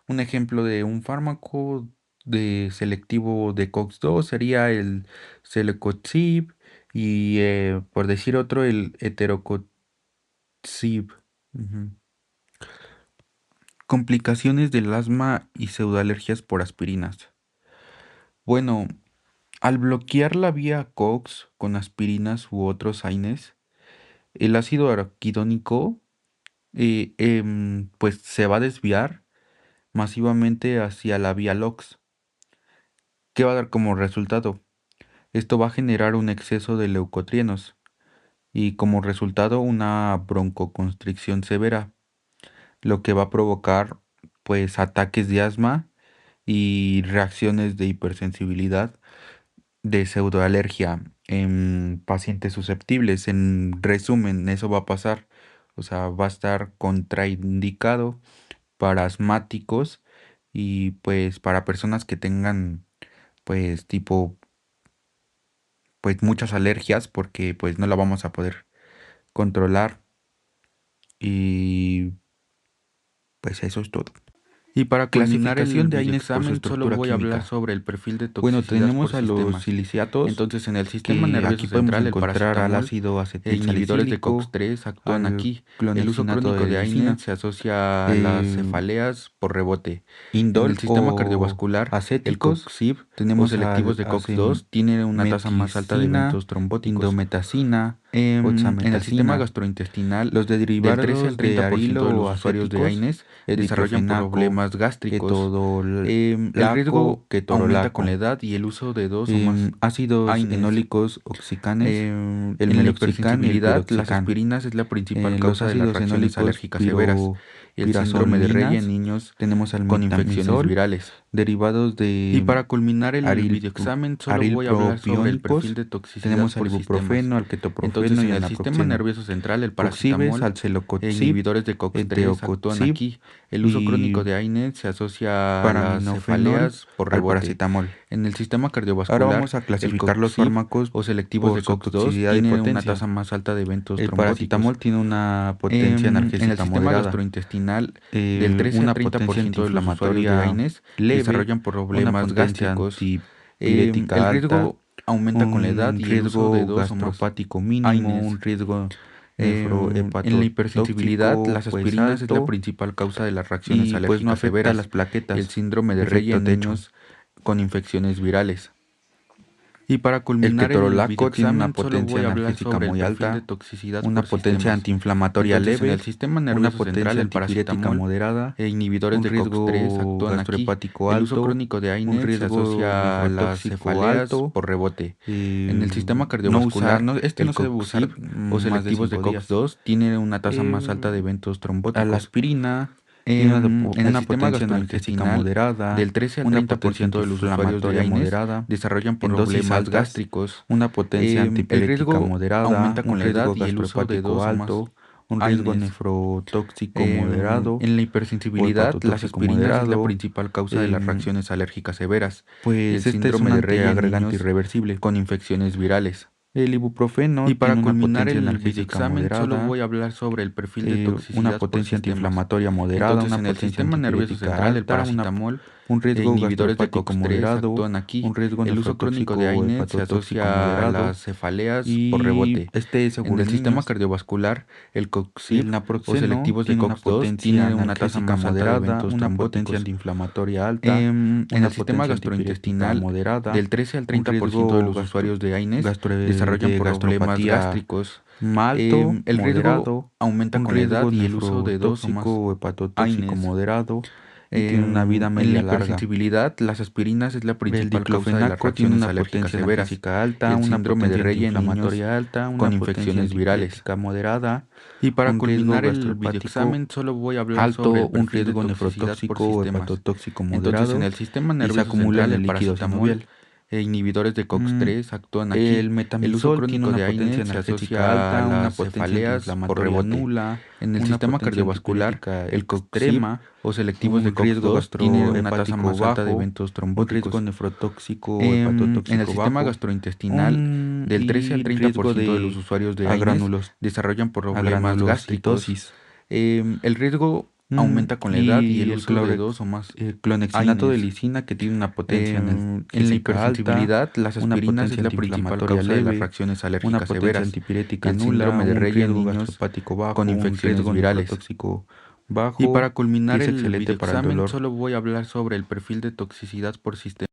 [SPEAKER 2] Un ejemplo de un fármaco de selectivo de COX-2 sería el celecoxib y, por decir otro, el heterocoxib. Ujú. Complicaciones del asma y pseudoalergias por aspirinas. Bueno, al bloquear la vía COX con aspirinas u otros AINES, el ácido araquidónico pues se va a desviar masivamente hacia la vía LOX. ¿Qué va a dar como resultado? Esto va a generar un exceso de leucotrienos y como resultado una broncoconstricción severa, lo que va a provocar pues ataques de asma y reacciones de hipersensibilidad de pseudoalergia en pacientes susceptibles. En resumen, eso va a pasar. O sea, va a estar contraindicado para asmáticos y pues para personas que tengan pues tipo pues muchas alergias porque pues no la vamos a poder controlar y pues eso es todo. Y para clasificación de AINES por su estructura
[SPEAKER 3] voy a hablar
[SPEAKER 2] química.
[SPEAKER 3] sobre el perfil de
[SPEAKER 2] Bueno,
[SPEAKER 3] toxicidad
[SPEAKER 2] tenemos
[SPEAKER 3] por
[SPEAKER 2] a los
[SPEAKER 3] sistemas.
[SPEAKER 2] siliciatos.
[SPEAKER 3] Entonces, en el sistema
[SPEAKER 2] Que
[SPEAKER 3] nervioso
[SPEAKER 2] aquí podemos
[SPEAKER 3] central, el
[SPEAKER 2] encontrar al
[SPEAKER 3] paracetamol
[SPEAKER 2] ácido
[SPEAKER 3] e inhibidores de
[SPEAKER 2] acetilsalicílico,
[SPEAKER 3] COX-3 actúan
[SPEAKER 2] al
[SPEAKER 3] aquí. El uso
[SPEAKER 2] clonexinato
[SPEAKER 3] crónico
[SPEAKER 2] de
[SPEAKER 3] de
[SPEAKER 2] lisina,
[SPEAKER 3] AINES se asocia a las cefaleas por rebote. En
[SPEAKER 2] indol
[SPEAKER 3] el sistema
[SPEAKER 2] o
[SPEAKER 3] cardiovascular, el
[SPEAKER 2] acéticos.
[SPEAKER 3] COXIB o
[SPEAKER 2] Tenemos
[SPEAKER 3] selectivos de COX-2 tiene una tasa más alta de eventos trombóticos.
[SPEAKER 2] indometacina,
[SPEAKER 3] En el sistema
[SPEAKER 2] oxametacina.
[SPEAKER 3] gastrointestinal,
[SPEAKER 2] Los
[SPEAKER 3] del 13
[SPEAKER 2] derivados
[SPEAKER 3] al
[SPEAKER 2] de
[SPEAKER 3] 30%
[SPEAKER 2] arilo
[SPEAKER 3] de los
[SPEAKER 2] o
[SPEAKER 3] usuarios de
[SPEAKER 2] acéticos,
[SPEAKER 3] AINES desarrollan
[SPEAKER 2] diclofenaco,
[SPEAKER 3] problemas gástricos. El
[SPEAKER 2] ketodolaco,
[SPEAKER 3] riesgo aumenta
[SPEAKER 2] ketorolaco,
[SPEAKER 3] con la edad y el uso de dos o más
[SPEAKER 2] ácidos
[SPEAKER 3] AINES.
[SPEAKER 2] enólicos oxicanes, el
[SPEAKER 3] En la
[SPEAKER 2] meloxicam y el
[SPEAKER 3] hipersensibilidad, las
[SPEAKER 2] piroxicam.
[SPEAKER 3] aspirinas es la principal
[SPEAKER 2] Los
[SPEAKER 3] causa de las
[SPEAKER 2] ácidos
[SPEAKER 3] reacciones
[SPEAKER 2] enólicos
[SPEAKER 3] alérgicas severas. El síndrome de Reye en niños
[SPEAKER 2] tenemos al
[SPEAKER 3] con infecciones
[SPEAKER 2] metamizol,
[SPEAKER 3] virales.
[SPEAKER 2] derivados
[SPEAKER 3] Y
[SPEAKER 2] de
[SPEAKER 3] para culminar el
[SPEAKER 2] aril-
[SPEAKER 3] videoexamen, solo voy a hablar sobre el perfil de toxicidad
[SPEAKER 2] tenemos al
[SPEAKER 3] por sistemas.
[SPEAKER 2] ibuprofeno, al
[SPEAKER 3] Entonces,
[SPEAKER 2] ketoprofeno y
[SPEAKER 3] en
[SPEAKER 2] al
[SPEAKER 3] el sistema
[SPEAKER 2] naproxeno.
[SPEAKER 3] nervioso central, el
[SPEAKER 2] Coxibes,
[SPEAKER 3] paracetamol
[SPEAKER 2] al
[SPEAKER 3] e
[SPEAKER 2] celocoxib,
[SPEAKER 3] inhibidores de COX-3 actúan
[SPEAKER 2] enterocoxib
[SPEAKER 3] aquí. El uso
[SPEAKER 2] y
[SPEAKER 3] crónico de AINES se asocia a las
[SPEAKER 2] paraminofenol
[SPEAKER 3] cefaleas por
[SPEAKER 2] al
[SPEAKER 3] rebote.
[SPEAKER 2] paracetamol.
[SPEAKER 3] En el sistema
[SPEAKER 2] Ahora
[SPEAKER 3] cardiovascular,
[SPEAKER 2] vamos a
[SPEAKER 3] el
[SPEAKER 2] clasificar los
[SPEAKER 3] COXIB
[SPEAKER 2] fármacos
[SPEAKER 3] o selectivos
[SPEAKER 2] por
[SPEAKER 3] de
[SPEAKER 2] su
[SPEAKER 3] COX-2
[SPEAKER 2] toxicidad y
[SPEAKER 3] tiene una
[SPEAKER 2] potencia.
[SPEAKER 3] tasa más alta de eventos
[SPEAKER 2] El
[SPEAKER 3] trombóticos.
[SPEAKER 2] paracetamol tiene una potencia
[SPEAKER 3] En el
[SPEAKER 2] analgésica
[SPEAKER 3] sistema
[SPEAKER 2] moderada,
[SPEAKER 3] gastrointestinal, del 13
[SPEAKER 2] una
[SPEAKER 3] al 30%
[SPEAKER 2] potencia
[SPEAKER 3] de los usuarios de
[SPEAKER 2] antiinflamatoria
[SPEAKER 3] AINES
[SPEAKER 2] leve,
[SPEAKER 3] desarrollan
[SPEAKER 2] una
[SPEAKER 3] problemas
[SPEAKER 2] potencia
[SPEAKER 3] gástricos.
[SPEAKER 2] antipirética
[SPEAKER 3] El
[SPEAKER 2] alta,
[SPEAKER 3] riesgo aumenta con la edad
[SPEAKER 2] un
[SPEAKER 3] y el uso de
[SPEAKER 2] riesgo
[SPEAKER 3] dos o más
[SPEAKER 2] gastropático mínimo,
[SPEAKER 3] AINES.
[SPEAKER 2] un riesgo
[SPEAKER 3] En la hipersensibilidad,
[SPEAKER 2] nefrohepatotóxico
[SPEAKER 3] las
[SPEAKER 2] pues
[SPEAKER 3] aspirinas es la
[SPEAKER 2] alto
[SPEAKER 3] principal causa de las reacciones
[SPEAKER 2] y pues no
[SPEAKER 3] alérgicas
[SPEAKER 2] afecta a
[SPEAKER 3] severas.
[SPEAKER 2] las plaquetas.
[SPEAKER 3] El síndrome de
[SPEAKER 2] Efecto
[SPEAKER 3] Reye en
[SPEAKER 2] techo.
[SPEAKER 3] niños con infecciones virales. Y para
[SPEAKER 2] El
[SPEAKER 3] culminar el
[SPEAKER 2] ketorolaco tiene una
[SPEAKER 3] videoexamen, solo
[SPEAKER 2] potencia
[SPEAKER 3] voy a hablar
[SPEAKER 2] analgésica
[SPEAKER 3] sobre el
[SPEAKER 2] muy
[SPEAKER 3] perfil de
[SPEAKER 2] alta,
[SPEAKER 3] toxicidad
[SPEAKER 2] una
[SPEAKER 3] por
[SPEAKER 2] potencia
[SPEAKER 3] sistemas.
[SPEAKER 2] antiinflamatoria
[SPEAKER 3] Entonces, en
[SPEAKER 2] leve,
[SPEAKER 3] el sistema
[SPEAKER 2] una
[SPEAKER 3] nervioso
[SPEAKER 2] potencia
[SPEAKER 3] central, el
[SPEAKER 2] antipirética
[SPEAKER 3] paracetamol
[SPEAKER 2] moderada,
[SPEAKER 3] e inhibidores
[SPEAKER 2] un
[SPEAKER 3] de COX-3
[SPEAKER 2] riesgo
[SPEAKER 3] actúan aquí.
[SPEAKER 2] gastropático
[SPEAKER 3] El uso
[SPEAKER 2] alto,
[SPEAKER 3] crónico de
[SPEAKER 2] un
[SPEAKER 3] AINES se
[SPEAKER 2] riesgo
[SPEAKER 3] asocia a las
[SPEAKER 2] nefrotóxico
[SPEAKER 3] cefaleas
[SPEAKER 2] alto,
[SPEAKER 3] por rebote. En el sistema
[SPEAKER 2] no
[SPEAKER 3] cardiovascular,
[SPEAKER 2] usar, este
[SPEAKER 3] el
[SPEAKER 2] no se debe usar
[SPEAKER 3] COXIB o
[SPEAKER 2] más de
[SPEAKER 3] selectivos de
[SPEAKER 2] 5 días.
[SPEAKER 3] COX-2 tiene una tasa más alta de eventos
[SPEAKER 2] A la
[SPEAKER 3] trombóticos.
[SPEAKER 2] aspirina tiene
[SPEAKER 3] En el
[SPEAKER 2] una
[SPEAKER 3] sistema
[SPEAKER 2] potencia analgésica
[SPEAKER 3] gastrointestinal,
[SPEAKER 2] moderada,
[SPEAKER 3] del 13 al
[SPEAKER 2] una
[SPEAKER 3] 30%
[SPEAKER 2] potencia
[SPEAKER 3] de los usuarios de
[SPEAKER 2] antiinflamatoria
[SPEAKER 3] AINES
[SPEAKER 2] moderada,
[SPEAKER 3] desarrollan
[SPEAKER 2] en dosis
[SPEAKER 3] problemas
[SPEAKER 2] altas,
[SPEAKER 3] gástricos.
[SPEAKER 2] una potencia
[SPEAKER 3] El
[SPEAKER 2] antipirética
[SPEAKER 3] riesgo
[SPEAKER 2] moderada,
[SPEAKER 3] aumenta
[SPEAKER 2] un
[SPEAKER 3] con la edad
[SPEAKER 2] riesgo
[SPEAKER 3] y el uso de
[SPEAKER 2] gastropático
[SPEAKER 3] dos o más
[SPEAKER 2] alto, un riesgo
[SPEAKER 3] AINES.
[SPEAKER 2] nefrotóxico moderado
[SPEAKER 3] En la
[SPEAKER 2] o
[SPEAKER 3] hipersensibilidad, las
[SPEAKER 2] hepatotóxico
[SPEAKER 3] aspirinas es la
[SPEAKER 2] moderado.
[SPEAKER 3] principal causa de las
[SPEAKER 2] em,
[SPEAKER 3] reacciones alérgicas severas. El
[SPEAKER 2] Pues este es
[SPEAKER 3] síndrome
[SPEAKER 2] un
[SPEAKER 3] de Reye en
[SPEAKER 2] antiagregante
[SPEAKER 3] niños
[SPEAKER 2] irreversible.
[SPEAKER 3] con infecciones virales.
[SPEAKER 2] El ibuprofeno
[SPEAKER 3] Y para
[SPEAKER 2] tiene una
[SPEAKER 3] culminar
[SPEAKER 2] potencia
[SPEAKER 3] el
[SPEAKER 2] analgésica
[SPEAKER 3] videoexamen, solo
[SPEAKER 2] moderada,
[SPEAKER 3] voy a hablar sobre el perfil de
[SPEAKER 2] una
[SPEAKER 3] toxicidad por
[SPEAKER 2] potencia
[SPEAKER 3] sistemas.
[SPEAKER 2] antiinflamatoria moderada,
[SPEAKER 3] Entonces,
[SPEAKER 2] una
[SPEAKER 3] en el
[SPEAKER 2] potencia
[SPEAKER 3] sistema nervioso
[SPEAKER 2] antipirética
[SPEAKER 3] central, el
[SPEAKER 2] alta,
[SPEAKER 3] paracetamol
[SPEAKER 2] un
[SPEAKER 3] e
[SPEAKER 2] riesgo
[SPEAKER 3] inhibidores de
[SPEAKER 2] gastropático
[SPEAKER 3] COX-3
[SPEAKER 2] moderado,
[SPEAKER 3] actúan aquí.
[SPEAKER 2] un riesgo
[SPEAKER 3] El uso crónico de
[SPEAKER 2] nefrotóxico
[SPEAKER 3] AINES se
[SPEAKER 2] hepatotóxico
[SPEAKER 3] asocia a
[SPEAKER 2] moderado
[SPEAKER 3] las cefaleas por
[SPEAKER 2] y
[SPEAKER 3] rebote.
[SPEAKER 2] este es seguro
[SPEAKER 3] En el
[SPEAKER 2] en
[SPEAKER 3] sistema
[SPEAKER 2] niños.
[SPEAKER 3] cardiovascular, el
[SPEAKER 2] El
[SPEAKER 3] COXIB o
[SPEAKER 2] naproxeno
[SPEAKER 3] selectivos de
[SPEAKER 2] tiene una
[SPEAKER 3] COX-2
[SPEAKER 2] potencia
[SPEAKER 3] tiene una tasa
[SPEAKER 2] analgésica
[SPEAKER 3] más alta de
[SPEAKER 2] moderada,
[SPEAKER 3] eventos
[SPEAKER 2] una potencia
[SPEAKER 3] trombóticos.
[SPEAKER 2] antiinflamatoria alta,
[SPEAKER 3] En
[SPEAKER 2] una
[SPEAKER 3] el sistema
[SPEAKER 2] potencia antipirética
[SPEAKER 3] gastrointestinal,
[SPEAKER 2] moderada,
[SPEAKER 3] del 13 al
[SPEAKER 2] un
[SPEAKER 3] 30% de los
[SPEAKER 2] riesgo
[SPEAKER 3] usuarios de AINES
[SPEAKER 2] de
[SPEAKER 3] desarrollan problemas
[SPEAKER 2] gastropatía
[SPEAKER 3] gástricos.
[SPEAKER 2] alto,
[SPEAKER 3] El riesgo
[SPEAKER 2] moderado,
[SPEAKER 3] aumenta
[SPEAKER 2] un
[SPEAKER 3] con la edad
[SPEAKER 2] riesgo
[SPEAKER 3] y el uso de dos o más
[SPEAKER 2] nefrotóxico hepatotóxico
[SPEAKER 3] AINES.
[SPEAKER 2] moderado y tiene una vida
[SPEAKER 3] En la
[SPEAKER 2] media larga.
[SPEAKER 3] hipersensibilidad, las aspirinas es la
[SPEAKER 2] El
[SPEAKER 3] principal causa de las
[SPEAKER 2] diclofenaco tiene
[SPEAKER 3] reacciones
[SPEAKER 2] una
[SPEAKER 3] alérgicas
[SPEAKER 2] potencia
[SPEAKER 3] severas.
[SPEAKER 2] analgésica alta,
[SPEAKER 3] El
[SPEAKER 2] una
[SPEAKER 3] síndrome de
[SPEAKER 2] potencia
[SPEAKER 3] Reye en niños
[SPEAKER 2] antiinflamatoria alta,
[SPEAKER 3] con
[SPEAKER 2] una potencia
[SPEAKER 3] infecciones virales.
[SPEAKER 2] antipirética moderada,
[SPEAKER 3] Y para
[SPEAKER 2] un riesgo
[SPEAKER 3] culminar el
[SPEAKER 2] gastropático
[SPEAKER 3] videoexamen, solo voy a hablar
[SPEAKER 2] alto,
[SPEAKER 3] sobre el
[SPEAKER 2] un
[SPEAKER 3] perfil de
[SPEAKER 2] riesgo
[SPEAKER 3] toxicidad por
[SPEAKER 2] nefrotóxico
[SPEAKER 3] sistemas.
[SPEAKER 2] hepatotóxico
[SPEAKER 3] Entonces, en
[SPEAKER 2] moderado
[SPEAKER 3] el sistema
[SPEAKER 2] y se
[SPEAKER 3] nervioso
[SPEAKER 2] acumula
[SPEAKER 3] central,
[SPEAKER 2] en el
[SPEAKER 3] el
[SPEAKER 2] líquido
[SPEAKER 3] paracetamol
[SPEAKER 2] sinovial. inhibidores de COX-3 actúan aquí.
[SPEAKER 3] El metamizol
[SPEAKER 2] uso
[SPEAKER 3] tiene
[SPEAKER 2] crónico
[SPEAKER 3] una
[SPEAKER 2] de
[SPEAKER 3] potencia
[SPEAKER 2] AINES se
[SPEAKER 3] energética
[SPEAKER 2] asocia
[SPEAKER 3] alta,
[SPEAKER 2] a
[SPEAKER 3] una
[SPEAKER 2] las
[SPEAKER 3] potencia
[SPEAKER 2] cefaleas por
[SPEAKER 3] antiinflamatoria
[SPEAKER 2] rebote.
[SPEAKER 3] nula,
[SPEAKER 2] En el
[SPEAKER 3] una
[SPEAKER 2] sistema
[SPEAKER 3] potencia
[SPEAKER 2] cardiovascular,
[SPEAKER 3] antipirética
[SPEAKER 2] el
[SPEAKER 3] extrema,
[SPEAKER 2] COX-3 o selectivos de
[SPEAKER 3] un riesgo
[SPEAKER 2] COX-2 tiene una tasa
[SPEAKER 3] gastrohepático
[SPEAKER 2] más alta de
[SPEAKER 3] bajo,
[SPEAKER 2] eventos
[SPEAKER 3] un
[SPEAKER 2] trombóticos.
[SPEAKER 3] riesgo nefrotóxico
[SPEAKER 2] En el
[SPEAKER 3] hepatotóxico
[SPEAKER 2] sistema
[SPEAKER 3] bajo,
[SPEAKER 2] gastrointestinal, del 13 al
[SPEAKER 3] y riesgo
[SPEAKER 2] 30% de los usuarios de AINES desarrollan problemas gástricos.
[SPEAKER 3] agranulocitosis.
[SPEAKER 2] El riesgo aumenta con la edad y el uso de 2 o más
[SPEAKER 3] clonexinato de
[SPEAKER 2] AINES.
[SPEAKER 3] lisina, que tiene una potencia
[SPEAKER 2] En la
[SPEAKER 3] analgésica alta,
[SPEAKER 2] hipersensibilidad, las
[SPEAKER 3] una
[SPEAKER 2] aspirinas
[SPEAKER 3] potencia
[SPEAKER 2] es la principal
[SPEAKER 3] antiinflamatoria
[SPEAKER 2] causa de las
[SPEAKER 3] leve,
[SPEAKER 2] reacciones
[SPEAKER 3] una
[SPEAKER 2] alérgicas
[SPEAKER 3] potencia
[SPEAKER 2] severas.
[SPEAKER 3] antipirética
[SPEAKER 2] El
[SPEAKER 3] nula,
[SPEAKER 2] síndrome de
[SPEAKER 3] un
[SPEAKER 2] Rey en
[SPEAKER 3] riesgo
[SPEAKER 2] niños
[SPEAKER 3] gastropático bajo,
[SPEAKER 2] con
[SPEAKER 3] un
[SPEAKER 2] infecciones
[SPEAKER 3] riesgo
[SPEAKER 2] virales.
[SPEAKER 3] nefrotóxico
[SPEAKER 2] Y
[SPEAKER 3] bajo,
[SPEAKER 2] para
[SPEAKER 3] y
[SPEAKER 2] culminar
[SPEAKER 3] es
[SPEAKER 2] el
[SPEAKER 3] excelente para el
[SPEAKER 2] videoexamen,
[SPEAKER 3] dolor.
[SPEAKER 2] solo voy a hablar sobre el perfil de toxicidad por sistema.